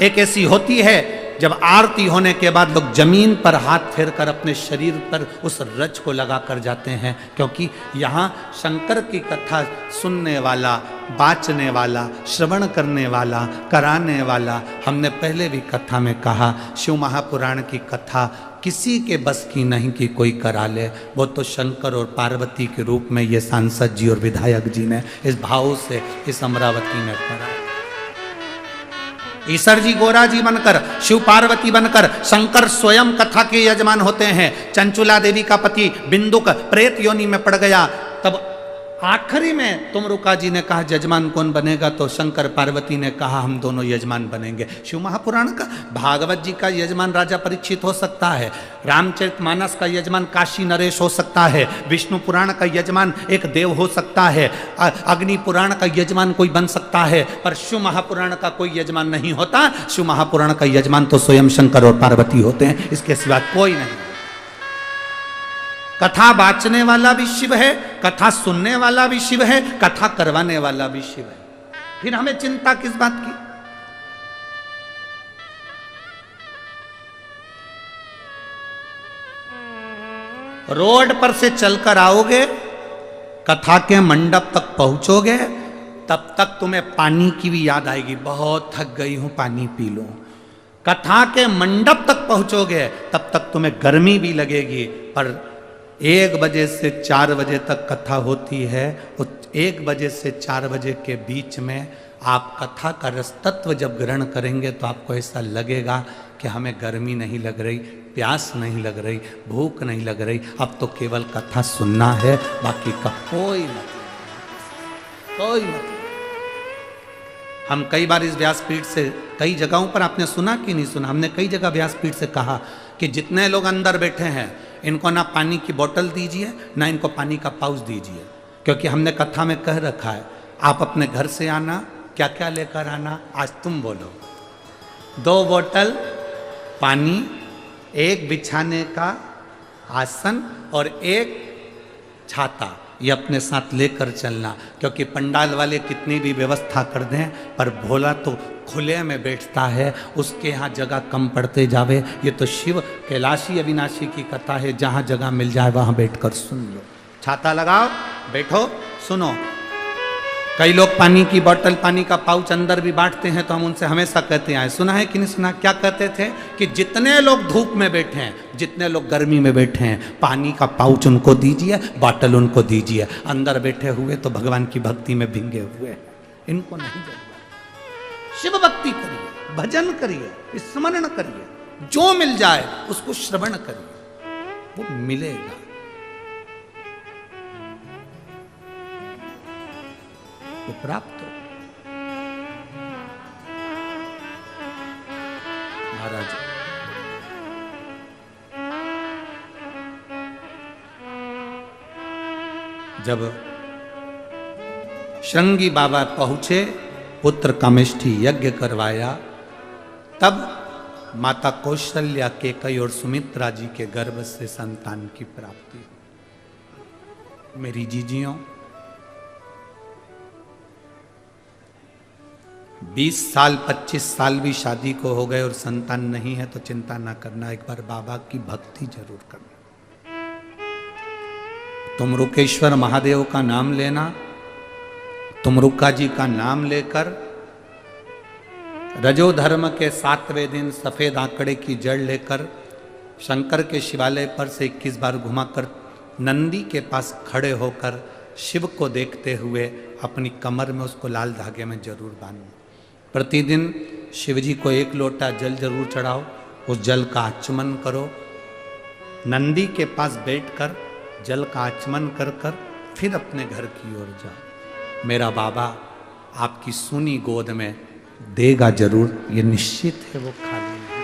एक ऐसी होती है जब आरती होने के बाद लोग जमीन पर हाथ फेर कर अपने शरीर पर उस रज को लगा कर जाते हैं, क्योंकि यहाँ शंकर की कथा सुनने वाला, बाचने वाला, श्रवण करने वाला, कराने वाला, हमने पहले भी कथा में कहा, शिव महापुराण की कथा किसी के बस की नहीं कि कोई करा ले। वो तो शंकर और पार्वती के रूप में ये सांसद जी और विधायक जी ने इस भाव से इस अमरावती में करा। ईश्वर जी गोरा जी बनकर, शिव पार्वती बनकर शंकर स्वयं कथा के यजमान होते हैं। चंचुला देवी का पति बिंदुक प्रेत योनि में पड़ गया, तब आखिरी में तुमरुका जी ने कहा यजमान कौन बनेगा, तो शंकर पार्वती ने कहा हम दोनों यजमान बनेंगे। शिव महापुराण का, भागवत जी का यजमान राजा परीक्षित हो सकता है, रामचरितमानस का यजमान काशी नरेश हो सकता है, विष्णु पुराण का यजमान एक देव हो सकता है, अग्नि पुराण का यजमान कोई बन सकता है, पर शिव महापुराण का कोई यजमान नहीं होता। शिव महापुराण का यजमान तो स्वयं शंकर और पार्वती होते हैं, इसके सिवा कोई नहीं। कथा बाचने वाला भी शिव है, कथा सुनने वाला भी शिव है, कथा करवाने वाला भी शिव है। फिर हमें चिंता किस बात की? रोड पर से चलकर आओगे, कथा के मंडप तक पहुंचोगे, तब तक तुम्हें पानी की भी याद आएगी, बहुत थक गई हूं पानी पी लो। कथा के मंडप तक पहुंचोगे तब तक तुम्हें गर्मी भी लगेगी, पर 1 बजे से 4 बजे तक कथा होती है। उस 1 बजे से 4 बजे के बीच में आप कथा का रस तत्व जब ग्रहण करेंगे तो आपको ऐसा लगेगा कि हमें गर्मी नहीं लग रही, प्यास नहीं लग रही, भूख नहीं लग रही, अब तो केवल कथा सुनना है, बाकी का कोई मतलब। हम कई बार इस व्यासपीठ से, कई जगहों पर आपने सुना कि नहीं सुना, हमने कई जगह व्यासपीठ से कहा कि जितने लोग अंदर बैठे हैं इनको ना पानी की बोतल दीजिए, ना इनको पानी का पाउच दीजिए, क्योंकि हमने कथा में कह रखा है आप अपने घर से आना, क्या क्या लेकर आना, आज तुम बोलो। 2 बोतल पानी, 1 बिछाने का आसन और 1 छाता, ये अपने साथ लेकर चलना, क्योंकि पंडाल वाले कितनी भी व्यवस्था कर दें पर भोला तो खुले में बैठता है, उसके यहाँ जगह कम पड़ते जावे। ये तो शिव कैलाशी अविनाशी की कथा है, जहाँ जगह मिल जाए वहाँ बैठकर सुन लो। छाता लगाओ, बैठो, सुनो। कई लोग पानी की बोतल, पानी का पाउच अंदर भी बांटते हैं, तो हम उनसे हमेशा कहते हैं, सुना है कि नहीं सुना, क्या कहते थे कि जितने लोग धूप में बैठे हैं, जितने लोग गर्मी में बैठे हैं, पानी का पाउच उनको दीजिए, बोतल उनको दीजिए। अंदर बैठे हुए तो भगवान की भक्ति में भींगे हुए हैं, इनको नहीं जरूरत। शिव भक्ति करिए, भजन करिए, स्मरण करिए, जो मिल जाए उसको श्रवण करिए, वो मिलेगा। वो प्राप्त हो। महाराज, जब श्रृंगी बाबा पहुंचे, पुत्र कामेष्ठी यज्ञ करवाया, तब माता कौशल्या, केकई और सुमित्रा जी के गर्भ से संतान की प्राप्ति। मेरी जीजियों, 20 साल 25 साल भी शादी को हो गए और संतान नहीं है तो चिंता ना करना, एक बार बाबा की भक्ति जरूर करना। तुम रुकेश्वर महादेव का नाम लेना, तुम रुक्का जी का नाम लेकर रजो धर्म के 7वें दिन सफेद आंकड़े की जड़ लेकर शंकर के शिवालय पर से 21 बार घुमाकर नंदी के पास खड़े होकर शिव को देखते हुए अपनी कमर में उसको लाल धागे में जरूर बांधो। प्रतिदिन शिव जी को 1 लोटा जल जरूर चढ़ाओ, उस जल का आचमन करो, नंदी के पास बैठकर जल का आचमन कर कर फिर अपने घर की ओर जाओ। मेरा बाबा आपकी सुनी गोद में देगा जरूर, ये निश्चित है, वो खाली नहीं।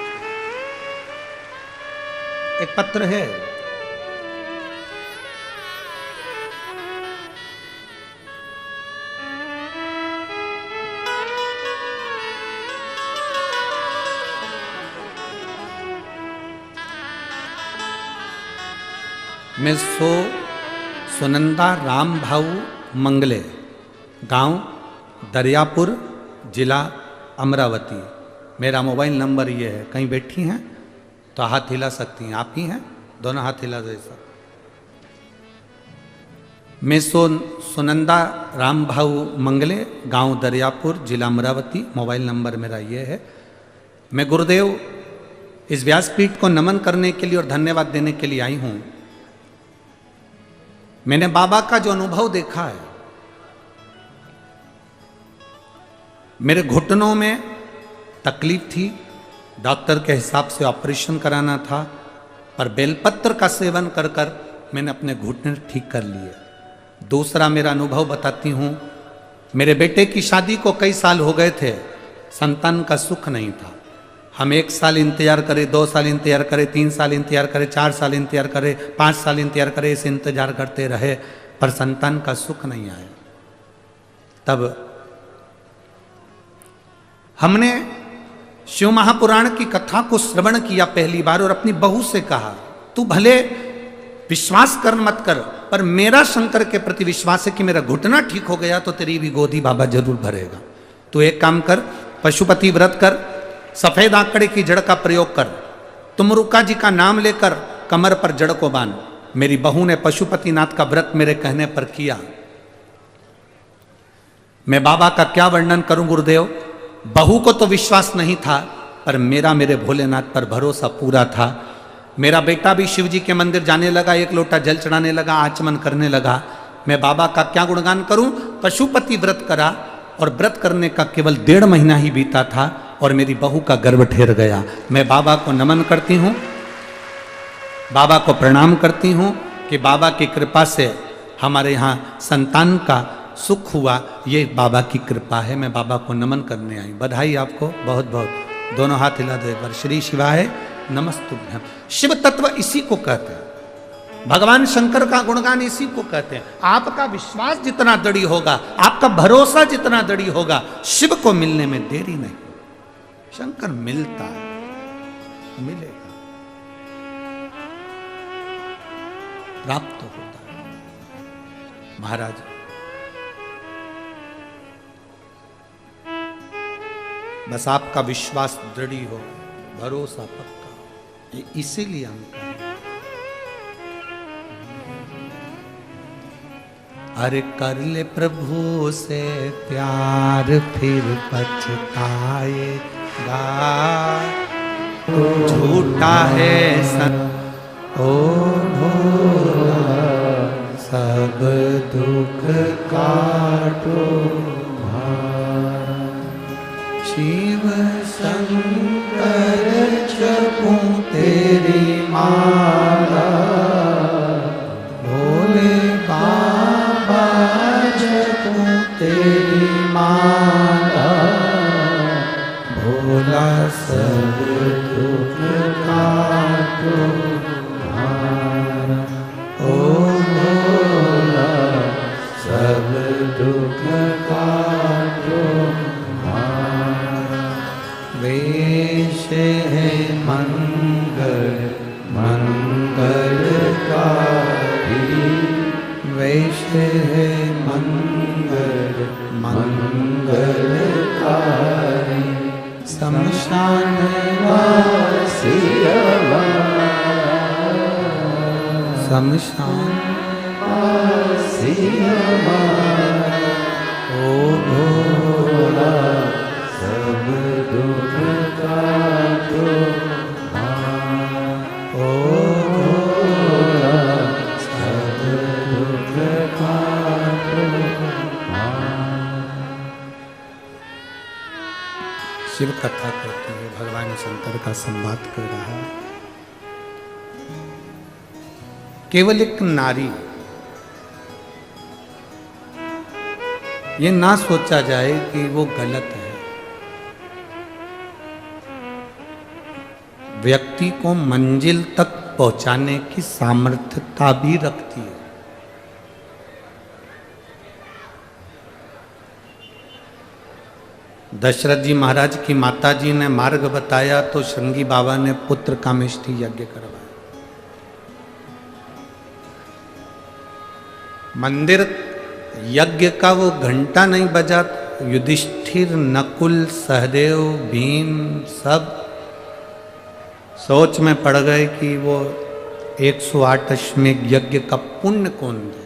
एक पत्र है, मैं सुनंदा राम भाऊ मंगले, गांव दरियापुर, जिला अमरावती। मेरा मोबाइल नंबर ये है, कहीं बैठी हैं तो हाथ हिला सकती हैं, आप ही हैं, दोनों हाथ हिला दे सब। मैं सुनंदा राम भाऊ मंगले, गांव दरियापुर, जिला अमरावती। मोबाइल नंबर मेरा ये है। मैं गुरुदेव इस व्यासपीठ को नमन करने के लिए और धन्यवाद देने के लिए आई हूं। मैंने बाबा का जो अनुभव देखा है, मेरे घुटनों में तकलीफ थी, डॉक्टर के हिसाब से ऑपरेशन कराना था, पर बेलपत्र का सेवन कर कर मैंने अपने घुटने ठीक कर लिए। दूसरा मेरा अनुभव बताती हूँ, मेरे बेटे की शादी को कई साल हो गए थे, संतान का सुख नहीं था। हम 1 साल इंतजार करें, 2 साल इंतजार करें, 3 साल इंतजार करें, 4 साल इंतजार करें, 5 साल इंतजार करें, इसे इंतजार करते रहे, पर संतान का सुख नहीं आया। तब हमने शिव महापुराण की कथा को श्रवण किया पहली बार और अपनी बहू से कहा, तू भले विश्वास कर मत कर, पर मेरा शंकर के प्रति विश्वास है कि मेरा घुटना ठीक हो गया तो तेरी भी गोदी बाबा जरूर भरेगा। तू एक काम कर, पशुपति व्रत कर, सफेद आंकड़े की जड़ का प्रयोग कर, तुम रुक्का जी का नाम लेकर कमर पर जड़ को बांध। मेरी बहू ने पशुपतिनाथ का व्रत मेरे कहने पर किया। मैं बाबा का क्या वर्णन करूं गुरुदेव, बहू को तो विश्वास नहीं था, पर मेरे भोलेनाथ पर भरोसा पूरा था। मेरा बेटा भी शिव जी के मंदिर जाने लगा, 1 लोटा जल चढ़ाने लगा, आचमन करने लगा। मैं बाबा का क्या गुणगान करूं, पशुपति व्रत करा और व्रत करने का केवल 1.5 महीना ही बीता था और मेरी बहू का गर्भ ठहर गया। मैं बाबा को नमन करती हूँ, बाबा को प्रणाम करती हूँ कि बाबा की कृपा से हमारे यहाँ संतान का सुख हुआ, ये बाबा की कृपा है। मैं बाबा को नमन करने आई। बधाई आपको बहुत बहुत। दोनों हाथ हिला दो एक बार। श्री शिवाय नमस्तुभ्यम। शिव तत्व इसी को कहते हैं, भगवान शंकर का गुणगान इसी को कहते हैं। आपका विश्वास जितना दृढ़ होगा, आपका भरोसा जितना दृढ़ होगा, शिव को मिलने में देरी नहीं। शंकर मिलता है, मिलेगा, प्राप्त होता है। महाराज, बस आपका विश्वास दृढ़ हो, भरोसा पक्का हो, ये इसीलिए हम कहें। अरे कर ले प्रभु से प्यार फिर पछताएगा, झूठा है सन ओ भोला, सब दुख काटो शिव शंकर जपूं तेरी माला, भोले बाबा जपूं तेरी माला, भोला सब दुख काटो तुम्हारा, ओ भोला सब दुख काटो तुम्हारा। वेश है मंगल मंगलकारी, वेश है मंगल मंगलकारी, शमशान वासी शमशान वासी ओ भोला सब दुख काटो, ओ भोला सब दुख काटो। शिव कथा कहती है, भगवान शंकर का संवाद कर रहा है। केवल एक नारी, ये ना सोचा जाए कि वो गलत है। व्यक्ति को मंजिल तक पहुंचाने की सामर्थ्यता भी रखती है। दशरथ जी महाराज की माता जी ने मार्ग बताया तो श्रृंगी बाबा ने पुत्र कामेष्टि यज्ञ करवाया। मंदिर यज्ञ का वो घंटा नहीं बजा, युधिष्ठिर नकुल सहदेव भीम सब सोच में पड़ गए कि वो 108 अश्वमेध यज्ञ का पुण्य कौन दे।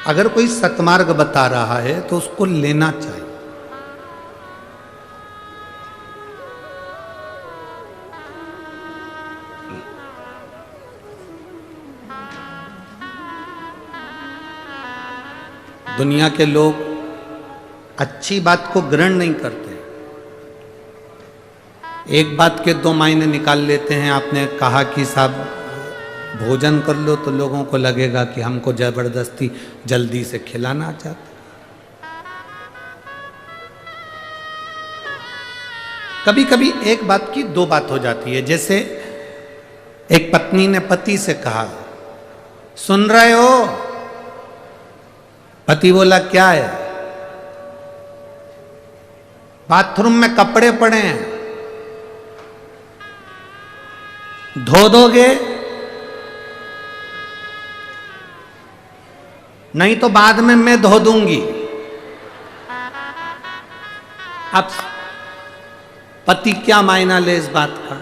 अगर कोई सतमार्ग बता रहा है तो उसको लेना चाहिए। दुनिया के लोग अच्छी बात को ग्रहण नहीं करते, एक बात के दो मायने निकाल लेते हैं। आपने कहा कि साहब भोजन कर लो तो लोगों को लगेगा कि हमको जबरदस्ती जल्दी से खिलाना चाहते। कभी कभी एक बात की दो बात हो जाती है। जैसे एक पत्नी ने पति से कहा, सुन रहे हो? पति बोला क्या है? बाथरूम में कपड़े पड़े हैं, धो दोगे? नहीं तो बाद में मैं धो दूंगी। अब पति क्या मायना ले इस बात का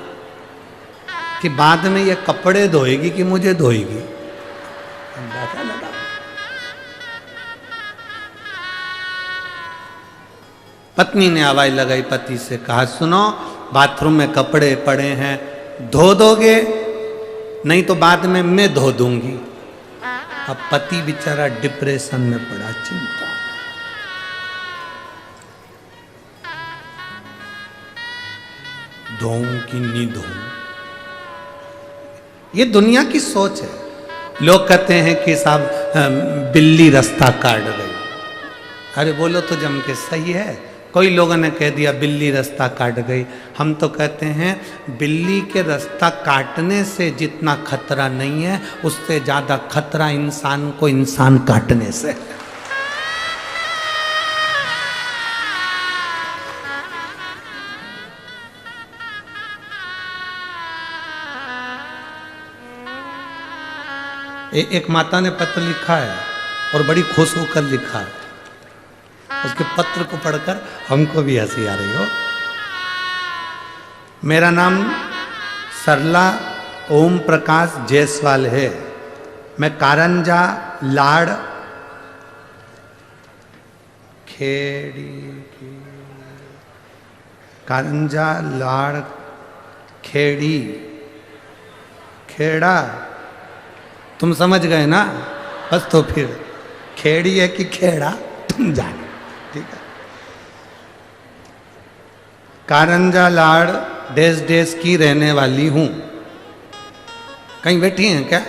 कि बाद में ये कपड़े धोएगी कि मुझे धोएगी? अंदाजा लगा। पत्नी ने आवाज लगाई, पति से कहा, सुनो बाथरूम में कपड़े पड़े हैं, धो दोगे? नहीं तो बाद में मैं धो दूंगी। अब पति बेचारा डिप्रेशन में पड़ा, चिंता। धोऊं कि नहीं धोऊं? ये दुनिया की सोच है। लोग कहते हैं कि साहब बिल्ली रास्ता काट गई। अरे बोलो तो जम के सही है। कोई लोगों ने कह दिया बिल्ली रास्ता काट गई। हम तो कहते हैं बिल्ली के रास्ता काटने से जितना खतरा नहीं है, उससे ज्यादा खतरा इंसान को इंसान काटने से। एक माता ने पत्र लिखा है और बड़ी खुश होकर लिखा है। उसके पत्र को पढ़कर हमको भी हंसी आ रही हो। मेरा नाम सरला ओम प्रकाश जायसवाल है। मैं कारंजा लाड़ खेड़ी कारंजा लाड़ खेड़ी खेड़ा, तुम समझ गए ना? बस तो फिर खेड़ी है कि खेड़ा तुम जाने, ठीक है। कारंजा लाड़ देश देश की रहने वाली हूं। कहीं बैठी हैं क्या?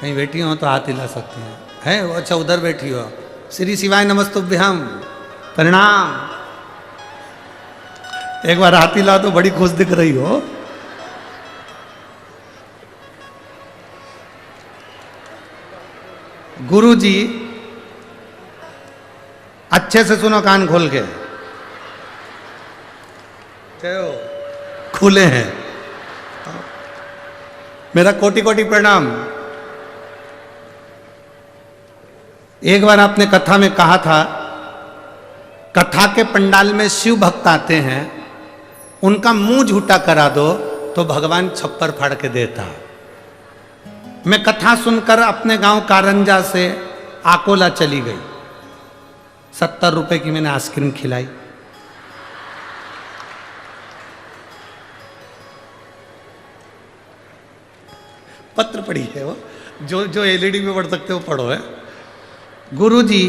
कहीं बैठी हो तो हाथ हिला सकती हैं, है वो? अच्छा उधर बैठी हो। श्री शिवाय नमस्तुभ्यम, प्रणाम। एक बार हाथ हिला तो बड़ी खुश दिख रही हो। गुरु जी अच्छे से सुनो, कान खोल के, खुले हैं। मेरा कोटि कोटि प्रणाम। एक बार आपने कथा में कहा था, कथा के पंडाल में शिव भक्त आते हैं, उनका मुंह झूठा करा दो तो भगवान छप्पर फाड़ के देता। मैं कथा सुनकर अपने गांव कारंजा से आकोला चली गई। 70 रुपए की मैंने आइसक्रीम खिलाई। पत्र पढ़ी है वो, जो एलईडी में पढ़ सकते हो पढ़ो है। गुरुजी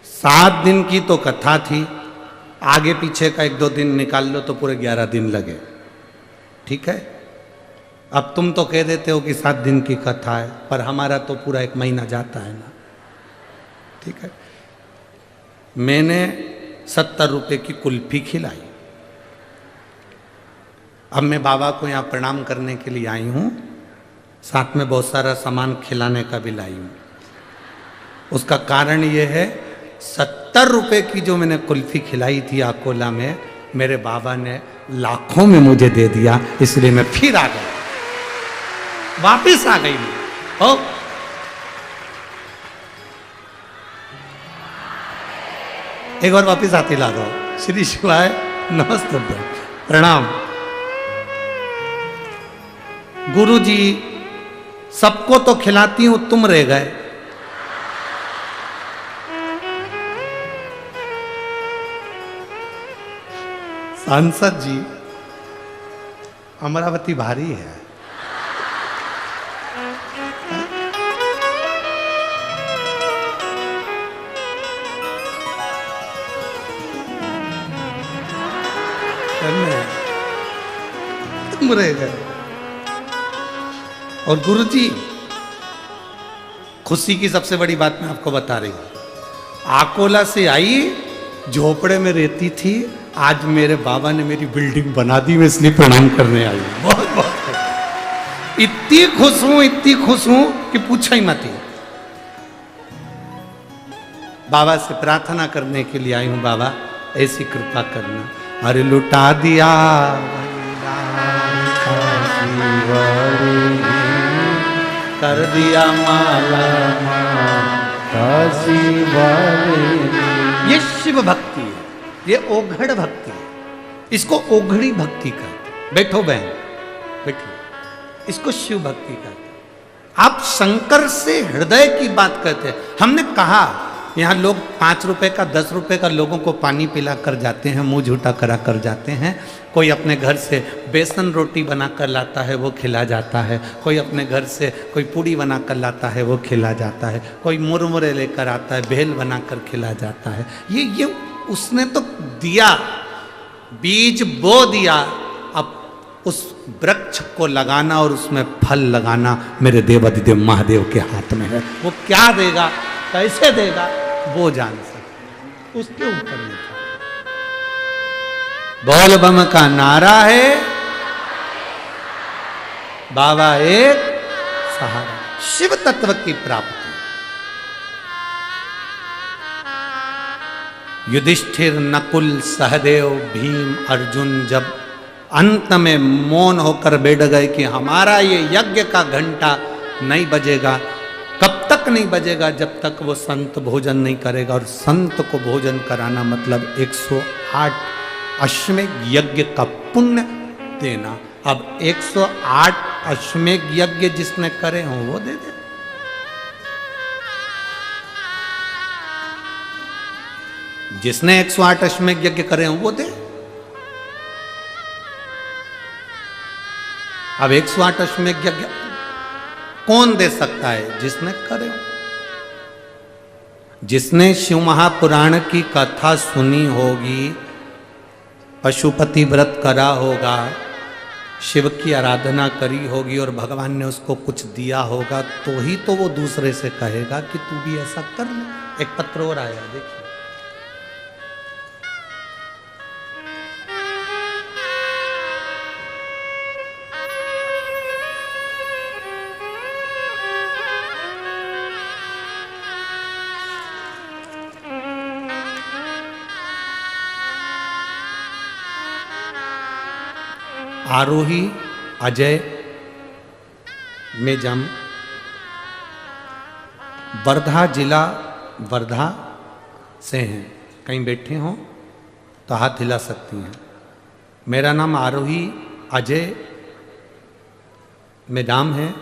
7 दिन की तो कथा थी, आगे पीछे का 1-2 दिन निकाल लो तो पूरे 11 दिन लगे। ठीक है, अब तुम तो कह देते हो कि 7 दिन की कथा है, पर हमारा तो पूरा 1 महीना जाता है ना। ठीक है, मैंने 70 रुपए की कुल्फी खिलाई। अब मैं बाबा को यहाँ प्रणाम करने के लिए आई हूँ, साथ में बहुत सारा सामान खिलाने का भी लाई हूँ। उसका कारण ये है, 70 रुपए की जो मैंने कुल्फी खिलाई थी आकोला में, मेरे बाबा ने लाखों में मुझे दे दिया, इसलिए मैं फिर आ गया, वापिस आ गई मैं। हो एक बार वापिस आती ला दो। श्री शिवाय नमस्ते, प्रणाम। गुरु जी सबको तो खिलाती हूं, तुम रह गए। सांसद जी, अमरावती भारी है। तुम रह गए। और गुरु जी खुशी की सबसे बड़ी बात मैं आपको बता रही हूं, आकोला से आई, झोपड़े में रहती थी, आज मेरे बाबा ने मेरी बिल्डिंग बना दी, मैं इसलिए प्रणाम करने आई हूं। बहुत बहुत इतनी खुश हूं कि पूछो ही मत। बाबा से प्रार्थना करने के लिए आई हूं, बाबा ऐसी कृपा करना। अरे लुटा दिया कर दिया माला ये शिव भक्ति है, ये ओघड़ भक्ति है, इसको ओघड़ी भक्ति कहते हैं। बैठो बहन, बैठो, इसको शिव भक्ति कहते हैं। आप शंकर से हृदय की बात करते हैं। हमने कहा यहाँ लोग 5 रुपए का 10 रुपए का लोगों को पानी पिला कर जाते हैं, मुंह झूठा करा कर जाते हैं। कोई अपने घर से बेसन रोटी बना कर लाता है, वो खिला जाता है। कोई अपने घर से कोई पूड़ी बना कर लाता है, वो खिला जाता है। कोई मुरमुरे लेकर आता है, भेल बना कर खिला जाता है। ये उसने तो दिया, बीज बो दिया, अब उस वृक्ष को लगाना और उसमें फल लगाना मेरे देवाधिदेव महादेव के हाथ में है। वो क्या देगा, कैसे देगा, वो जान सकते, उसके ऊपर नहीं था। बोल बम का नारा है, बाबा एक सहारा, शिव तत्व की प्राप्ति। युधिष्ठिर, नकुल, सहदेव, भीम, अर्जुन जब अंत में मौन होकर बैठ गए कि हमारा ये यज्ञ का घंटा नहीं बजेगा, कब तक नहीं बजेगा, जब तक वो संत भोजन नहीं करेगा। और संत को भोजन कराना मतलब 108 अश्वमेध यज्ञ का पुण्य देना। अब 108 अश्वमेध यज्ञ जिसने करे हो वो दे दे। जिसने 108 अश्वमेध यज्ञ करे हो वो दे। अब 108 अश्वमेध यज्ञ कौन दे सकता है? जिसने करे हो। जिसने शिव महापुराण की कथा सुनी होगी, पशुपति व्रत करा होगा, शिव की आराधना करी होगी और भगवान ने उसको कुछ दिया होगा, तो ही तो वो दूसरे से कहेगा कि तू भी ऐसा कर ले। एक पत्र और आया, देखिए। आरोही अजय मेजम, वर्धा जिला वर्धा से हैं। कहीं बैठे हों तो हाथ हिला सकती हैं। मेरा नाम आरोही अजय मेजाम है।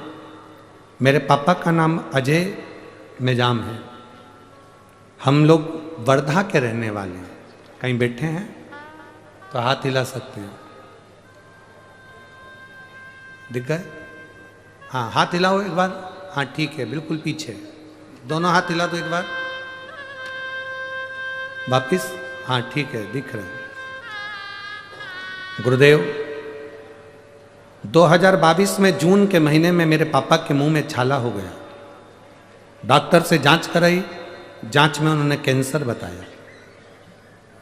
मेरे पापा का नाम अजय मेजाम है। हम लोग वर्धा के रहने वाले हैं। कहीं बैठे हैं तो हाथ हिला सकते हैं। दिख गए? हाँ, हाथ हिलाओ एक बार। हाँ ठीक है, बिल्कुल पीछे दोनों हाथ हिला दो एक बार, वापिस। हाँ ठीक है, दिख रहे हैं। गुरुदेव, 2022 में जून के महीने में मेरे पापा के मुंह में छाला हो गया। डॉक्टर से जांच कराई, जांच में उन्होंने कैंसर बताया।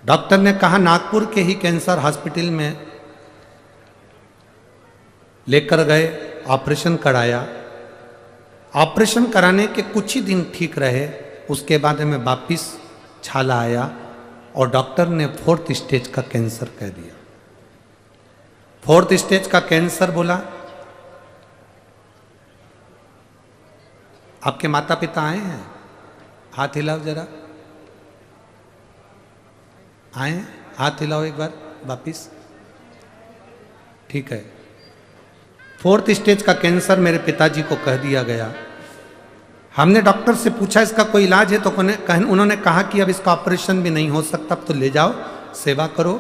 डॉक्टर ने कहा नागपुर के ही कैंसर हॉस्पिटल में लेकर गए, ऑपरेशन कराया। ऑपरेशन कराने के कुछ ही दिन ठीक रहे, उसके बाद में वापिस छाला आया और डॉक्टर ने 4th स्टेज का कैंसर कह दिया। 4th स्टेज का कैंसर बोला। आपके माता पिता आए हैं? हाथ हिलाओ जरा। आए? हाथ हिलाओ एक बार वापिस। ठीक है। 4th स्टेज का कैंसर मेरे पिताजी को कह दिया गया। हमने डॉक्टर से पूछा इसका कोई इलाज है, तो उन्होंने कहा कि अब इसका ऑपरेशन भी नहीं हो सकता, अब तो ले जाओ, सेवा करो।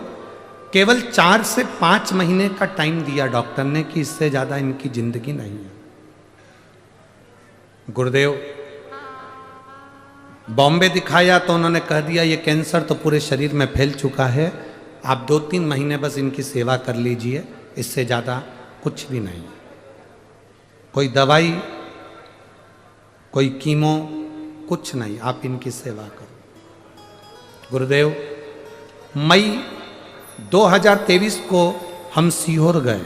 केवल 4 से 5 महीने का टाइम दिया डॉक्टर ने कि इससे ज़्यादा इनकी जिंदगी नहीं है। गुरुदेव, बॉम्बे दिखाया तो उन्होंने कह दिया ये कैंसर तो पूरे शरीर में फैल चुका है, आप 2-3 महीने बस इनकी सेवा कर लीजिए, इससे ज़्यादा कुछ भी नहीं। कोई दवाई, कोई कीमो, कुछ नहीं, आप इनकी सेवा करो। गुरुदेव, मई 2023 को हम सीहोर गए,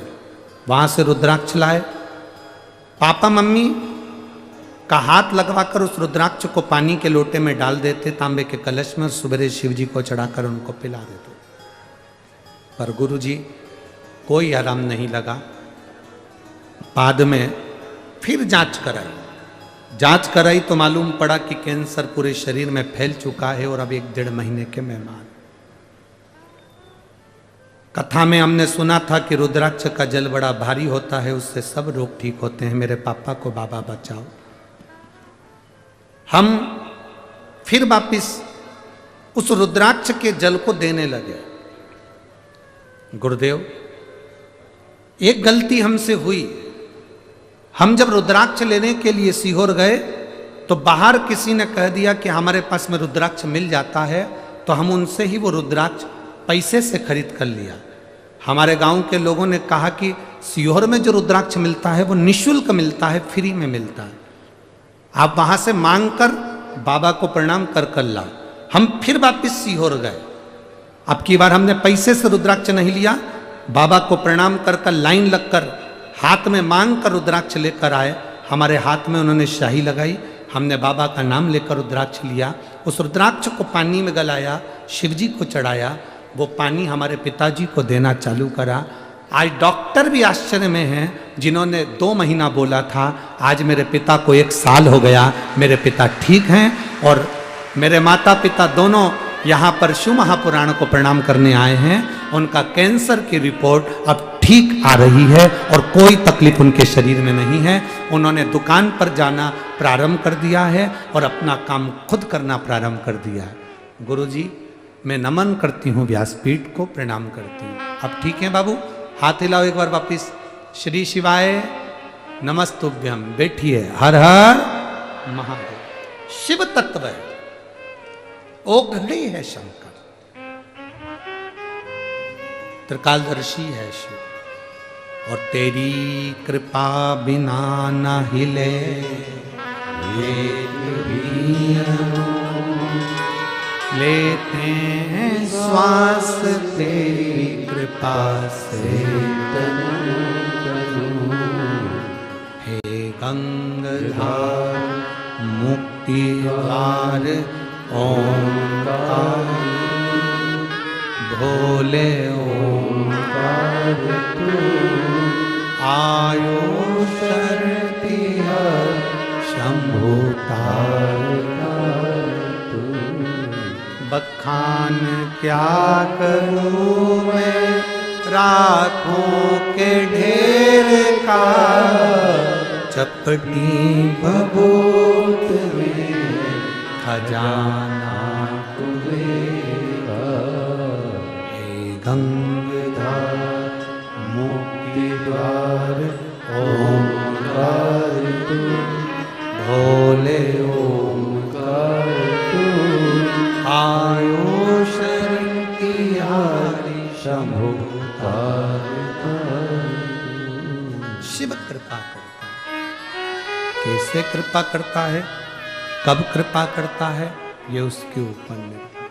वहाँ से रुद्राक्ष लाए। पापा मम्मी का हाथ लगवाकर उस रुद्राक्ष को पानी के लोटे में डाल देते तांबे के कलश में, और सुबह शिव जी को चढ़ाकर उनको पिला देते। पर गुरु जी कोई आराम नहीं लगा। बाद में फिर जांच कराई तो मालूम पड़ा कि कैंसर पूरे शरीर में फैल चुका है और अब 1-1.5 महीने के मेहमान। कथा में हमने सुना था कि रुद्राक्ष का जल बड़ा भारी होता है, उससे सब रोग ठीक होते हैं। मेरे पापा को बाबा बचाओ। हम फिर वापिस उस रुद्राक्ष के जल को देने लगे। गुरुदेव, एक गलती हमसे हुई। हम जब रुद्राक्ष लेने के लिए सीहोर गए तो बाहर किसी ने कह दिया कि हमारे पास में रुद्राक्ष मिल जाता है, तो हम उनसे ही वो रुद्राक्ष पैसे से खरीद कर लिया। हमारे गांव के लोगों ने कहा कि सीहोर में जो रुद्राक्ष मिलता है वो निःशुल्क मिलता है, फ्री में मिलता है, आप वहां से मांग कर बाबा को प्रणाम कर लाओ। हम फिर वापिस सीहोर गए। अब की बार हमने पैसे से रुद्राक्ष नहीं लिया, बाबा को प्रणाम कर लाइन लगकर हाथ में मांग कर रुद्राक्ष लेकर आए। हमारे हाथ में उन्होंने शाही लगाई, हमने बाबा का नाम लेकर रुद्राक्ष लिया। उस रुद्राक्ष को पानी में गलाया, शिव जी को चढ़ाया, वो पानी हमारे पिताजी को देना चालू करा। आज डॉक्टर भी आश्चर्य में हैं, जिन्होंने 2 महीना बोला था, आज मेरे पिता को 1 साल हो गया। मेरे पिता ठीक हैं और मेरे माता पिता दोनों यहाँ पर शिव महापुराण को प्रणाम करने आए हैं। उनका कैंसर की रिपोर्ट अब ठीक आ रही है और कोई तकलीफ उनके शरीर में नहीं है। उन्होंने दुकान पर जाना प्रारंभ कर दिया है और अपना काम खुद करना प्रारंभ कर दिया है। गुरुजी, मैं नमन करती हूँ व्यासपीठ को, प्रणाम करती हूँ। अब ठीक है बाबू, हाथ हिलाओ एक बार वापिस। श्री शिवाय नमस्तुभ्यम। बैठिए। हर हर महादेव। शिव तत्व है, ओघड़ी है शंकर, त्रिकालदर्शी है शिव। और तेरी कृपा बिना न हिले लेते हैं श्वास तेरी कृपा से हे गंगाधार मुक्ति द्वार ओंकार भोले ओंकार तू आयो शरती शंभु तू बखान क्या करूं मैं रातों के ढेर का चपटी भभूत में खजाना तुझेगा हे गंगाधार मुक्ति द्वार ओंकार तू भोले ओंकार तू आयो शरण की हारी शंभु शिव कृपा करता है। कैसे कृपा करता है, कब कृपा करता है, ये उसके ऊपर निर्भर।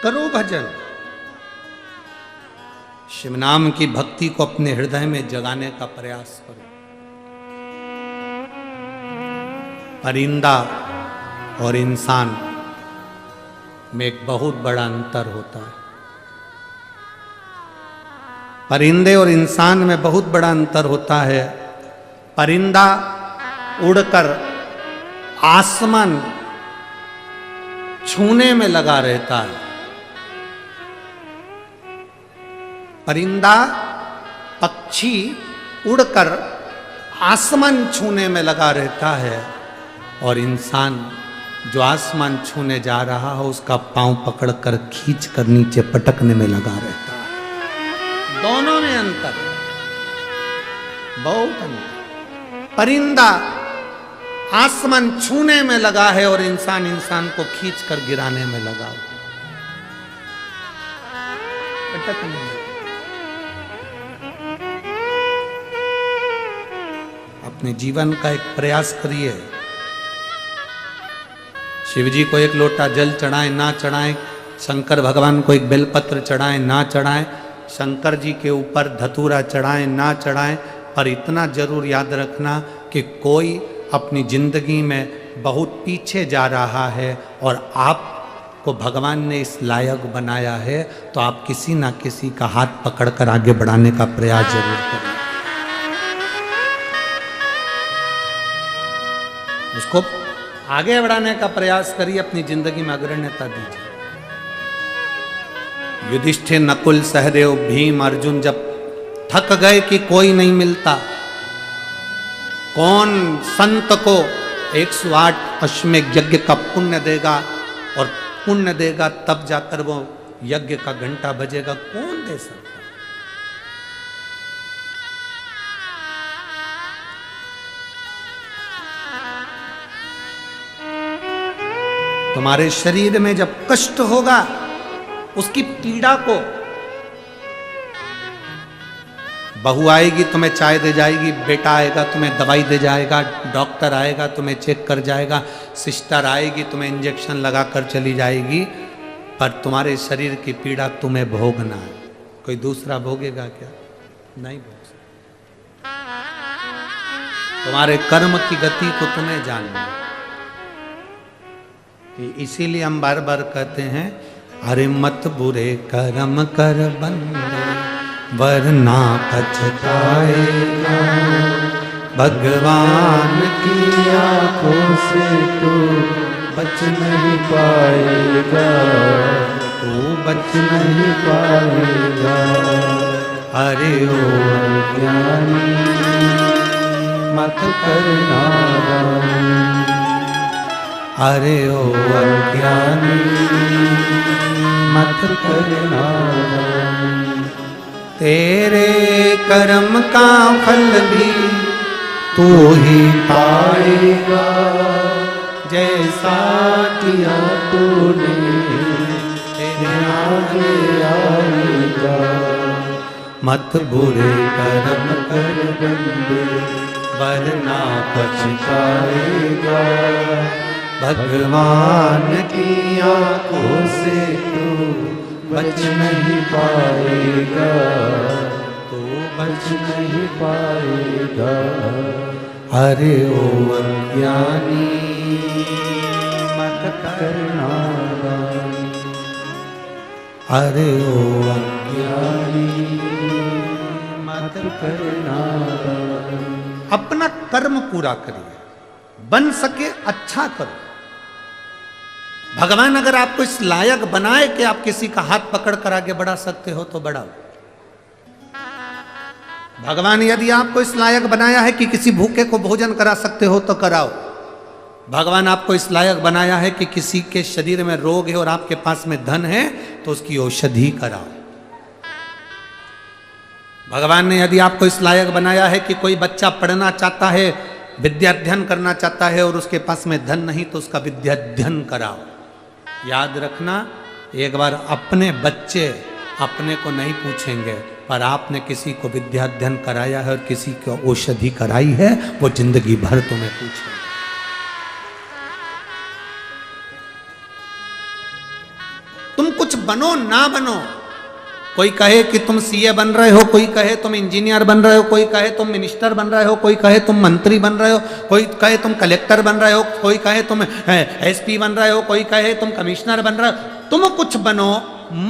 करो भजन, शिव नाम की भक्ति को अपने हृदय में जगाने का प्रयास करो। परिंदा और इंसान में एक बहुत बड़ा अंतर होता है। परिंदे और इंसान में बहुत बड़ा अंतर होता है। परिंदा उड़कर आसमान छूने में लगा रहता है। परिंदा पक्षी उड़कर आसमान छूने में लगा रहता है और इंसान जो आसमान छूने जा रहा है उसका पांव पकड़कर खींच कर नीचे पटकने में लगा रहता है। दोनों में अंतर है, बहुत अंतर। परिंदा आसमान छूने में लगा है और इंसान को खींच कर गिराने में लगा है, पटकने में। अपने जीवन का एक प्रयास करिए। शिव जी को एक लोटा जल चढ़ाएं ना चढ़ाएं, शंकर भगवान को एक बेलपत्र चढ़ाएं ना चढ़ाएं, शंकर जी के ऊपर धतूरा चढ़ाएं ना चढ़ाएं, पर इतना जरूर याद रखना कि कोई अपनी जिंदगी में बहुत पीछे जा रहा है और आपको भगवान ने इस लायक बनाया है, तो आप किसी ना किसी का हाथ पकड़कर आगे बढ़ाने का प्रयास जरूर करें। उसको आगे बढ़ाने का प्रयास करिए, अपनी जिंदगी में अग्रण्यता दीजिए। युधिष्ठिर, नकुल, सहदेव, भीम, अर्जुन जब थक गए कि कोई नहीं मिलता, कौन संत को 108 अश्वमेध यज्ञ का पुण्य देगा, और पुण्य देगा तब जाकर वो यज्ञ का घंटा बजेगा, कौन दे सकता? तुम्हारे शरीर में जब कष्ट होगा, उसकी पीड़ा को, बहू आएगी तुम्हें चाय दे जाएगी, बेटा आएगा तुम्हें दवाई दे जाएगा, डॉक्टर आएगा तुम्हें चेक कर जाएगा, सिस्टर आएगी तुम्हें इंजेक्शन लगा कर चली जाएगी, पर तुम्हारे शरीर की पीड़ा तुम्हें भोगना है। कोई दूसरा भोगेगा क्या? नहीं भोग सकता। तुम्हारे कर्म की गति को तुम्हें जानना है। इसीलिए हम बार बार कहते हैं, अरे मत बुरे कर्म कर बंदे वरना पछताएगा, भगवान की आंखों से तू बच नहीं पाएगा, तू बच नहीं पाएगा। अरे ओ ज्ञानी मत करना, अरे ओ अज्ञानी मत करना, तेरे कर्म का फल भी तू ही पाएगा, जैसा किया तूने तेरे आगे आएगा, मत बुरे कर्म कर बंदे वरना पछताएगा, भगवान की आंखों से तू बच नहीं पाएगा, तो बच नहीं पाएगा। अरे ओ अज्ञानी मत करना दान, अरे ओ अज्ञानी मत करना दान। अपना कर्म पूरा करिए, बन सके अच्छा करो। भगवान अगर आपको इस लायक बनाए कि आप किसी का हाथ पकड़ कर आगे बढ़ा सकते हो तो बढ़ाओ। भगवान यदि आपको इस लायक बनाया है कि किसी भूखे को भोजन करा सकते हो तो कराओ। भगवान आपको इस लायक बनाया है कि किसी के शरीर में रोग है और आपके पास में धन है तो उसकी औषधि कराओ। भगवान ने यदि आपको इस लायक बनाया है कि कोई बच्चा पढ़ना चाहता है, विद्या अध्ययन करना चाहता है और उसके पास में धन नहीं तो उसका विद्या अध्ययन कराओ। याद रखना, एक बार अपने बच्चे अपने को नहीं पूछेंगे, पर आपने किसी को विद्या अध्ययन कराया है और किसी को औषधि कराई है, वो जिंदगी भर तुम्हें पूछेंगे। तुम कुछ बनो ना बनो, कोई कहे कि तुम सीए बन रहे हो, कोई कहे तुम इंजीनियर बन रहे हो, कोई कहे तुम मिनिस्टर बन रहे हो, कोई कहे तुम मंत्री बन रहे हो, कोई कहे तुम कलेक्टर बन रहे हो, कोई कहे तुम एसपी बन रहे हो, कोई कहे तुम कमिश्नर बन रहे हो। तुम कुछ बनो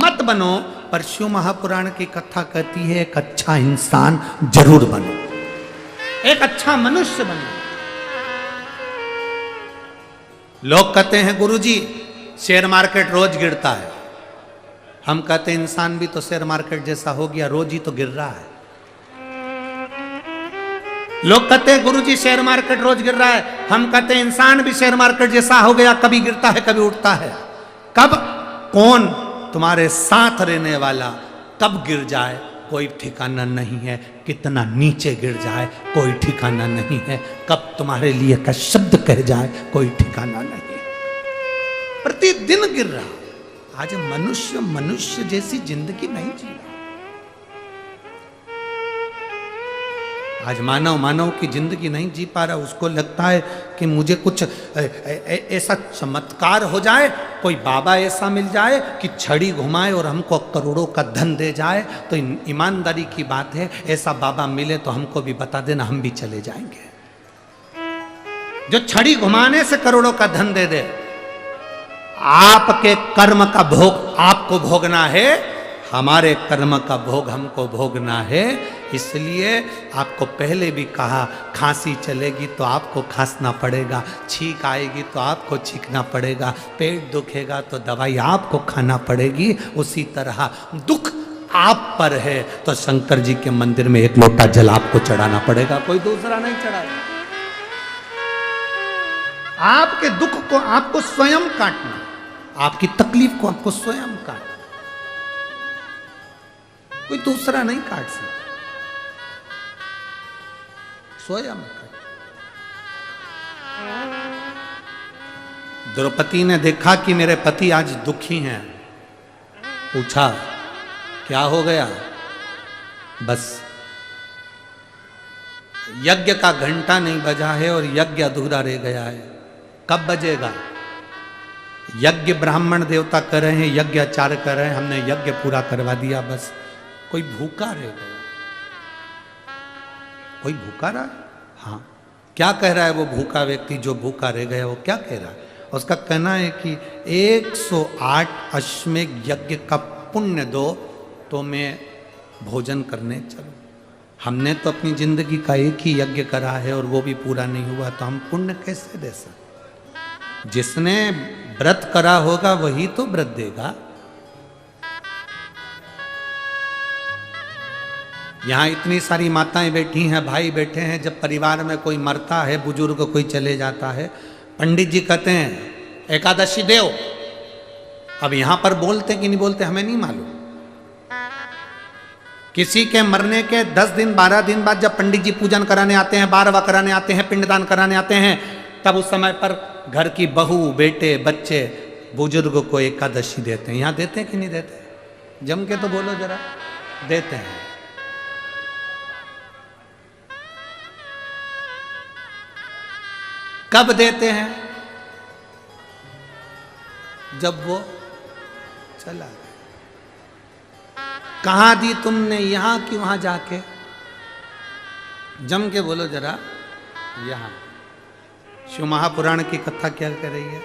मत बनो, पर शिव महापुराण की कथा कहती है एक अच्छा इंसान जरूर बनो, एक अच्छा मनुष्य बनो। लोग कहते हैं गुरुजी शेयर मार्केट रोज गिरता है, हम कहते हैं इंसान भी तो शेयर मार्केट जैसा हो गया, रोज ही तो गिर रहा है। लोग कहते हैं गुरुजी शेयर मार्केट रोज गिर रहा है, हम कहते हैं इंसान भी शेयर मार्केट जैसा हो गया, कभी गिरता है कभी उठता है। कब कौन तुम्हारे साथ रहने वाला कब गिर जाए कोई ठिकाना नहीं है, कितना नीचे गिर जाए कोई ठिकाना नहीं है, कब तुम्हारे लिए का शब्द कह जाए कोई ठिकाना नहीं है। प्रतिदिन गिर रहा। आज मनुष्य मनुष्य जैसी जिंदगी नहीं जी रहा। आज मानव मानव की जिंदगी नहीं जी पा रहा। उसको लगता है कि मुझे कुछ ऐसा चमत्कार हो जाए, कोई बाबा ऐसा मिल जाए कि छड़ी घुमाए और हमको करोड़ों का धन दे जाए। तो ईमानदारी की बात है, ऐसा बाबा मिले तो हमको भी बता देना, हम भी चले जाएंगे। जो छड़ी घुमाने से करोड़ों का धन दे दे। आपके कर्म का भोग आपको भोगना है, हमारे कर्म का भोग हमको भोगना है। इसलिए आपको पहले भी कहा, खांसी चलेगी तो आपको खांसना पड़ेगा, छींक आएगी तो आपको छींकना पड़ेगा, पेट दुखेगा तो दवाई आपको खाना पड़ेगी। उसी तरह दुख आप पर है तो शंकर जी के मंदिर में एक लोटा जल आपको चढ़ाना पड़ेगा, कोई दूसरा नहीं चढ़ाएगा। आपके दुख को आपको स्वयं काटना, आपकी तकलीफ को आपको स्वयं काटना, कोई दूसरा नहीं काट सकता, स्वयं काट। द्रौपदी ने देखा कि मेरे पति आज दुखी हैं, पूछा क्या हो गया। बस यज्ञ का घंटा नहीं बजा है और यज्ञ अधूरा रह गया है। कब बजेगा? यज्ञ ब्राह्मण देवता कर रहे हैं, यज्ञ आचार्य कर रहे हैं, हमने यज्ञ पूरा करवा दिया, बस कोई भूखा रह गया। कोई भूखा रहा? हाँ। क्या कह रहा है वो भूखा व्यक्ति जो भूखा रह गया? वो क्या कह रहा है? उसका कहना है कि 108 अश्वमेध यज्ञ का पुण्य दो तो मैं भोजन करने चलूं। हमने तो अपनी जिंदगी का एक ही यज्ञ करा है और वो भी पूरा नहीं हुआ, तो हम पुण्य कैसे दे सकते? जिसने व्रत करा होगा वही तो व्रत देगा। यहां इतनी सारी माताएं बैठी हैं, भाई बैठे हैं, जब परिवार में कोई मरता है, बुजुर्ग कोई चले जाता है, पंडित जी कहते हैं एकादशी देव। अब यहां पर बोलते कि नहीं बोलते हमें नहीं मालूम। किसी के मरने के 10 दिन 12 दिन बाद जब पंडित जी पूजन कराने आते हैं, बारवा कराने आते हैं, पिंडदान कराने आते हैं, तब उस समय पर घर की बहू, बेटे, बच्चे बुजुर्ग को एकादशी देते हैं। यहाँ देते हैं कि नहीं देते? जम के तो बोलो जरा। देते हैं। कब देते हैं? जब वो चला गया। कहां दी तुमने? यहां कि वहां जाके? जम के बोलो जरा। यहां। शिव महापुराण की कथा क्या कह रही है?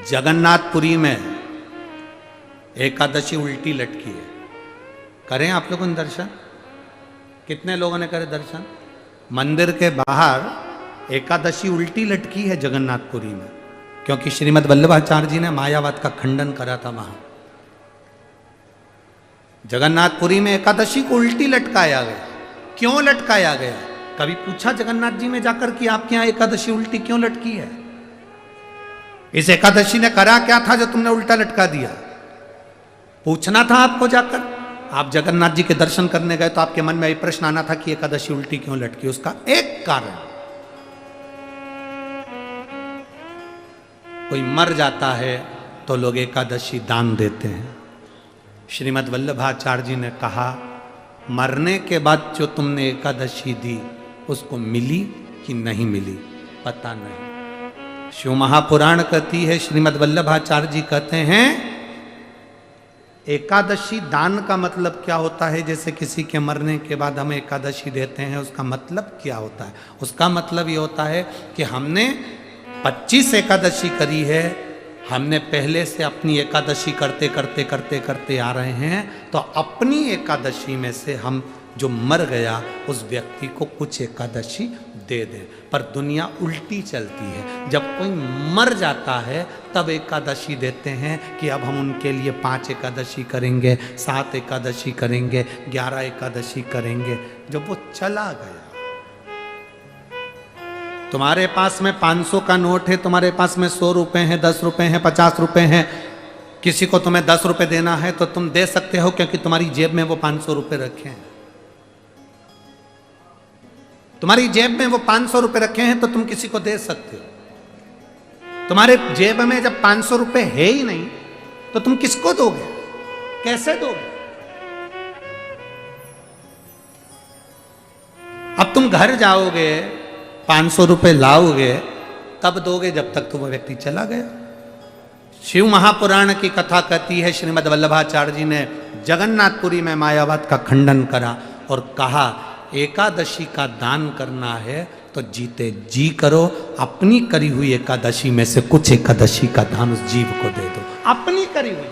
जगन्नाथपुरी में एकादशी उल्टी लटकी है। करें आप लोगों ने दर्शन? कितने लोगों ने करे दर्शन? मंदिर के बाहर एकादशी उल्टी लटकी है जगन्नाथपुरी में, क्योंकि श्रीमद् वल्लभाचार्य जी ने मायावाद का खंडन करा था वहां। जगन्नाथपुरी में एकादशी को उल्टी लटकाया गया। क्यों लटकाया गया? कभी पूछा जगन्नाथ जी में जाकर कि आपके यहां एकादशी उल्टी क्यों लटकी है? इस एकादशी ने करा क्या था जो तुमने उल्टा लटका दिया? पूछना था आपको जाकर। आप जगन्नाथ जी के दर्शन करने गए तो आपके मन में यह प्रश्न आना था कि एकादशी उल्टी क्यों लटकी। उसका एक कारण, कोई मर जाता है तो लोग एकादशी दान देते हैं। श्रीमद् वल्लभाचार्य जी ने कहा, मरने के बाद जो तुमने एकादशी दी उसको मिली कि नहीं मिली पता नहीं। शिव महापुराण कहती है, श्रीमद् वल्लभाचार्य जी कहते हैं, एकादशी दान का मतलब क्या होता है? जैसे किसी के मरने के बाद हम एकादशी देते हैं, उसका मतलब क्या होता है? उसका मतलब ये होता है कि हमने 25 एकादशी करी है, हमने पहले से अपनी एकादशी करते करते करते करते आ रहे हैं, तो अपनी एकादशी में से हम जो मर गया उस व्यक्ति को कुछ एकादशी दे दें। पर दुनिया उल्टी चलती है। जब कोई मर जाता है तब एकादशी देते हैं कि अब हम उनके लिए 5 एकादशी करेंगे, 7 एकादशी करेंगे, 11 एकादशी करेंगे। जब वो चला गया, तुम्हारे पास में 500 का नोट है, तुम्हारे पास में 100 रुपए हैं, 10 रुपए हैं, 50 रुपए हैं, किसी को तुम्हें 10 रुपए देना है तो तुम दे सकते हो, क्योंकि तुम्हारी जेब में वो 500 रुपए रखे हैं। तुम्हारी जेब में वो 500 रुपए रखे हैं तो तुम किसी को दे सकते हो। तुम्हारे जेब में जब 500 रुपए है ही नहीं तो तुम किसको दोगे? कैसे दोगे? अब तुम घर जाओगे, 500 रुपए लाओगे, तब दोगे जब तक तो वो व्यक्ति चला गया। शिव महापुराण की कथा कहती है, श्रीमद् वल्लभाचार्य जी ने जगन्नाथपुरी में मायावाद का खंडन करा और कहा, एकादशी का दान करना है तो जीते जी करो, अपनी करी हुई एकादशी में से कुछ एकादशी का दान उस जीव को दे दो। अपनी करी हुई।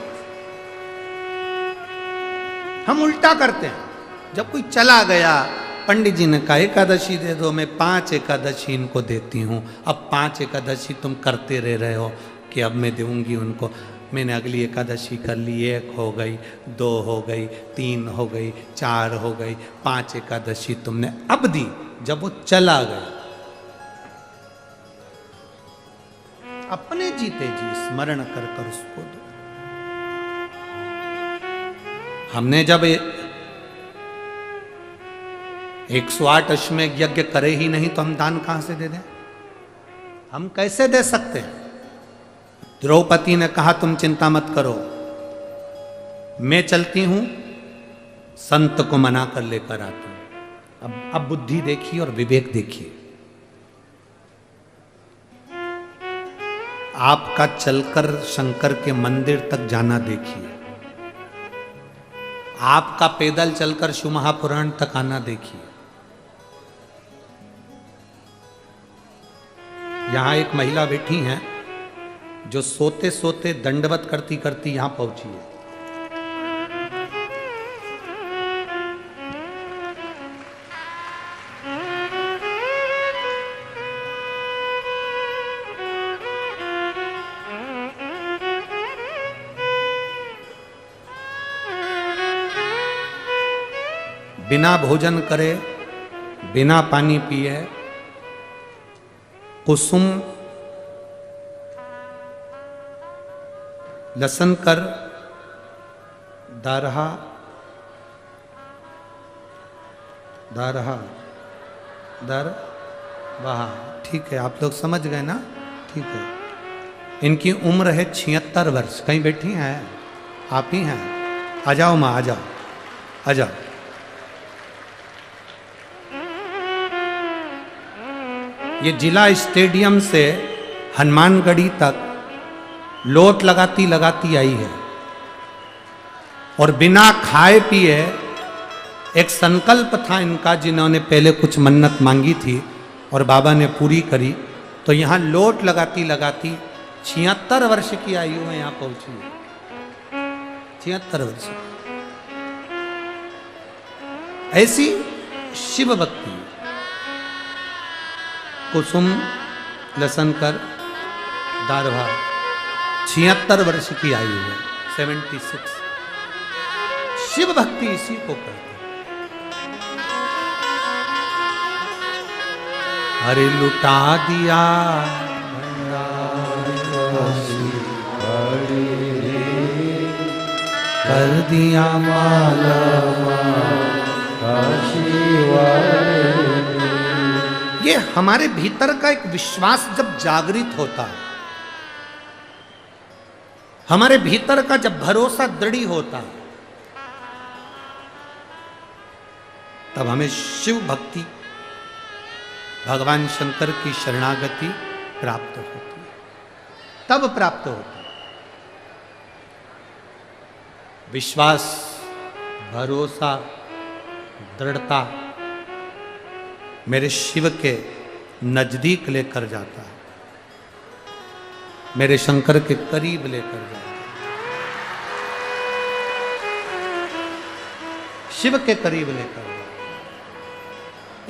हम उल्टा करते हैं। जब कोई चला गया, पंडित जी ने कहा एकादशी दे दो, मैं 5 एकादशी इनको देती हूँ। अब 5 एकादशी तुम करते रह रहे हो कि अब मैं दूंगी उनको। मैंने अगली एकादशी कर ली, 1 हो गई, 2 हो गई, 3 हो गई, 4 हो गई, 5 एकादशी तुमने अब दी। जब वो चला गया, अपने जीते जी स्मरण कर कर उसको दो। हमने जब 108 अश्वमेध यज्ञ करे ही नहीं तो हम दान कहां से दे दें? हम कैसे दे सकते हैं? द्रौपदी ने कहा, तुम चिंता मत करो, मैं चलती हूं, संत को मना कर लेकर आती हूं। अब बुद्धि देखिए और विवेक देखिए। आपका चलकर शंकर के मंदिर तक जाना देखिए, आपका पैदल चलकर शिव महापुराण तक आना देखिए। यहां एक महिला बैठी हैं जो सोते सोते दंडवत करती करती यहां पहुंची है। बिना भोजन करे, बिना पानी पिए, कुसुम लसन कर दारहा दारहा दर वहा। ठीक है, आप लोग समझ गए ना? ठीक है। इनकी उम्र है 76 वर्ष। कहीं बैठी हैं? आप ही हैं? आ जाओ माँ, आ जाओ, आ जाओ। ये जिला स्टेडियम से हनुमानगढ़ी तक लोट लगाती लगाती आई है और बिना खाए पिए, एक संकल्प था इनका, जिन्होंने पहले कुछ मन्नत मांगी थी और बाबा ने पूरी करी, तो यहाँ लोट लगाती लगाती 76 वर्ष की आयु में यहाँ पहुंची है। 76 वर्ष। ऐसी शिव भक्ति। कुसुम लसनकर दारवा 76 वर्ष की आयु है, 76। शिव भक्ति इसी को कहते हैं। अरे लुटा दिया कर दिया माला ये हमारे भीतर का एक विश्वास जब जागृत होता है, हमारे भीतर का जब भरोसा दृढ़ होता है, तब हमें शिव भक्ति, भगवान शंकर की शरणागति प्राप्त होती है। तब प्राप्त होती है विश्वास, भरोसा, दृढ़ता मेरे शिव के नजदीक लेकर जाता है, मेरे शंकर के करीब लेकर जाता है, शिव के करीब लेकर जाता है।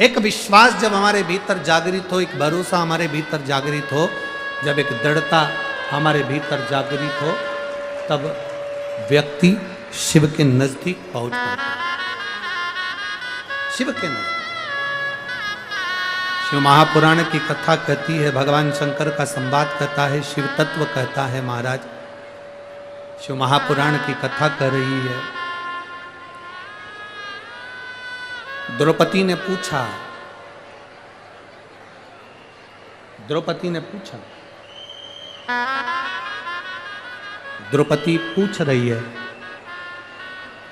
एक विश्वास जब हमारे भीतर जागृत हो, एक भरोसा हमारे भीतर जागृत हो, जब एक दृढ़ता हमारे भीतर जागृत हो, तब व्यक्ति शिव के नजदीक पहुंच पाता है। शिव के नजदीक। शिव महापुराण की कथा कहती है, भगवान शंकर का संवाद कहता है, शिव तत्व कहता है महाराज। शिव महापुराण की कथा कर रही है। द्रौपदी ने पूछा, द्रौपदी पूछ रही है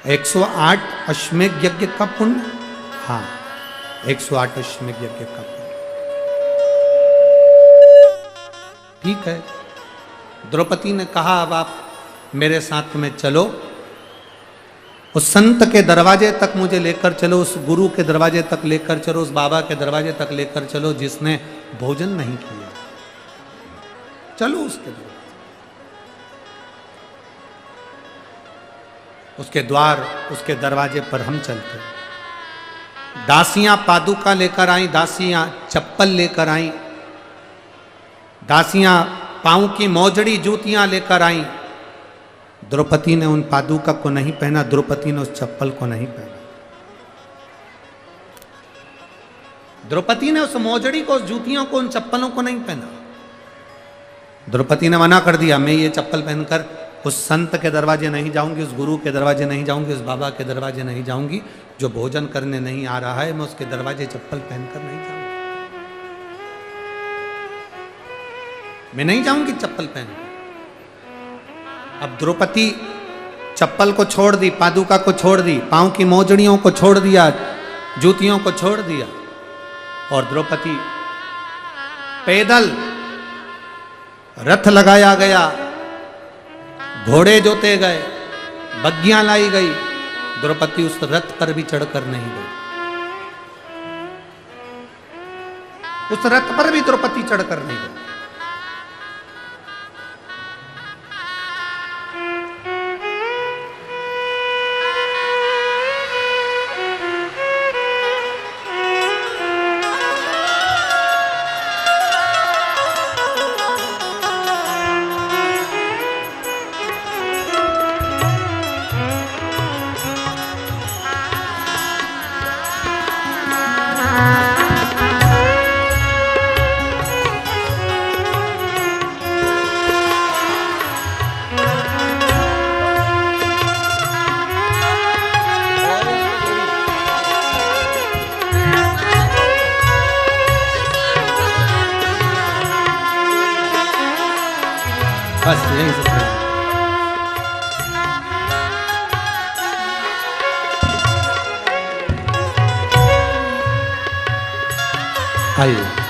108 अश्वमेध यज्ञ का पुण्य? हाँ, 108 अश्वमेध यज्ञ का पुण्य। ठीक है। द्रौपदी ने कहा, अब आप मेरे साथ में चलो, उस संत के दरवाजे तक मुझे लेकर चलो, उस गुरु के दरवाजे तक लेकर चलो, उस बाबा के दरवाजे तक लेकर चलो जिसने भोजन नहीं किया। चलो उसके दरवाजे, उसके द्वार, उसके दरवाजे पर हम चलते। दासियां पादुका लेकर आई, दासियां चप्पल लेकर आई, दासियां पांव की मोजड़ी जूतियां लेकर आई। द्रौपदी ने उन पादुका को नहीं पहना, द्रौपदी ने उस चप्पल को नहीं पहना। द्रौपदी ने उस मोजड़ी को, उस जूतियों को, उन चप्पलों को नहीं पहना। द्रौपदी ने मना कर दिया, मैं ये चप्पल पहनकर उस संत के दरवाजे नहीं जाऊंगी, उस गुरु के दरवाजे नहीं जाऊंगी, उस बाबा के दरवाजे नहीं जाऊंगी। जो भोजन करने नहीं आ रहा है, मैं उसके दरवाजे चप्पल पहनकर नहीं जाऊंगी। मैं नहीं जाऊंगी चप्पल पहनकर। अब द्रौपदी चप्पल को छोड़ दी, पादुका को छोड़ दी, पांव की मोजड़ियों को छोड़ दिया, जूतियों को छोड़ दिया, और द्रौपदी पैदल, रथ लगाया गया, घोड़े जोते गए, बग्गियां लाई गई, द्रौपदी उस रथ पर भी चढ़कर नहीं गई। उस रथ पर भी द्रौपदी चढ़कर नहीं गई। बस यही से प्रणाम। आइए।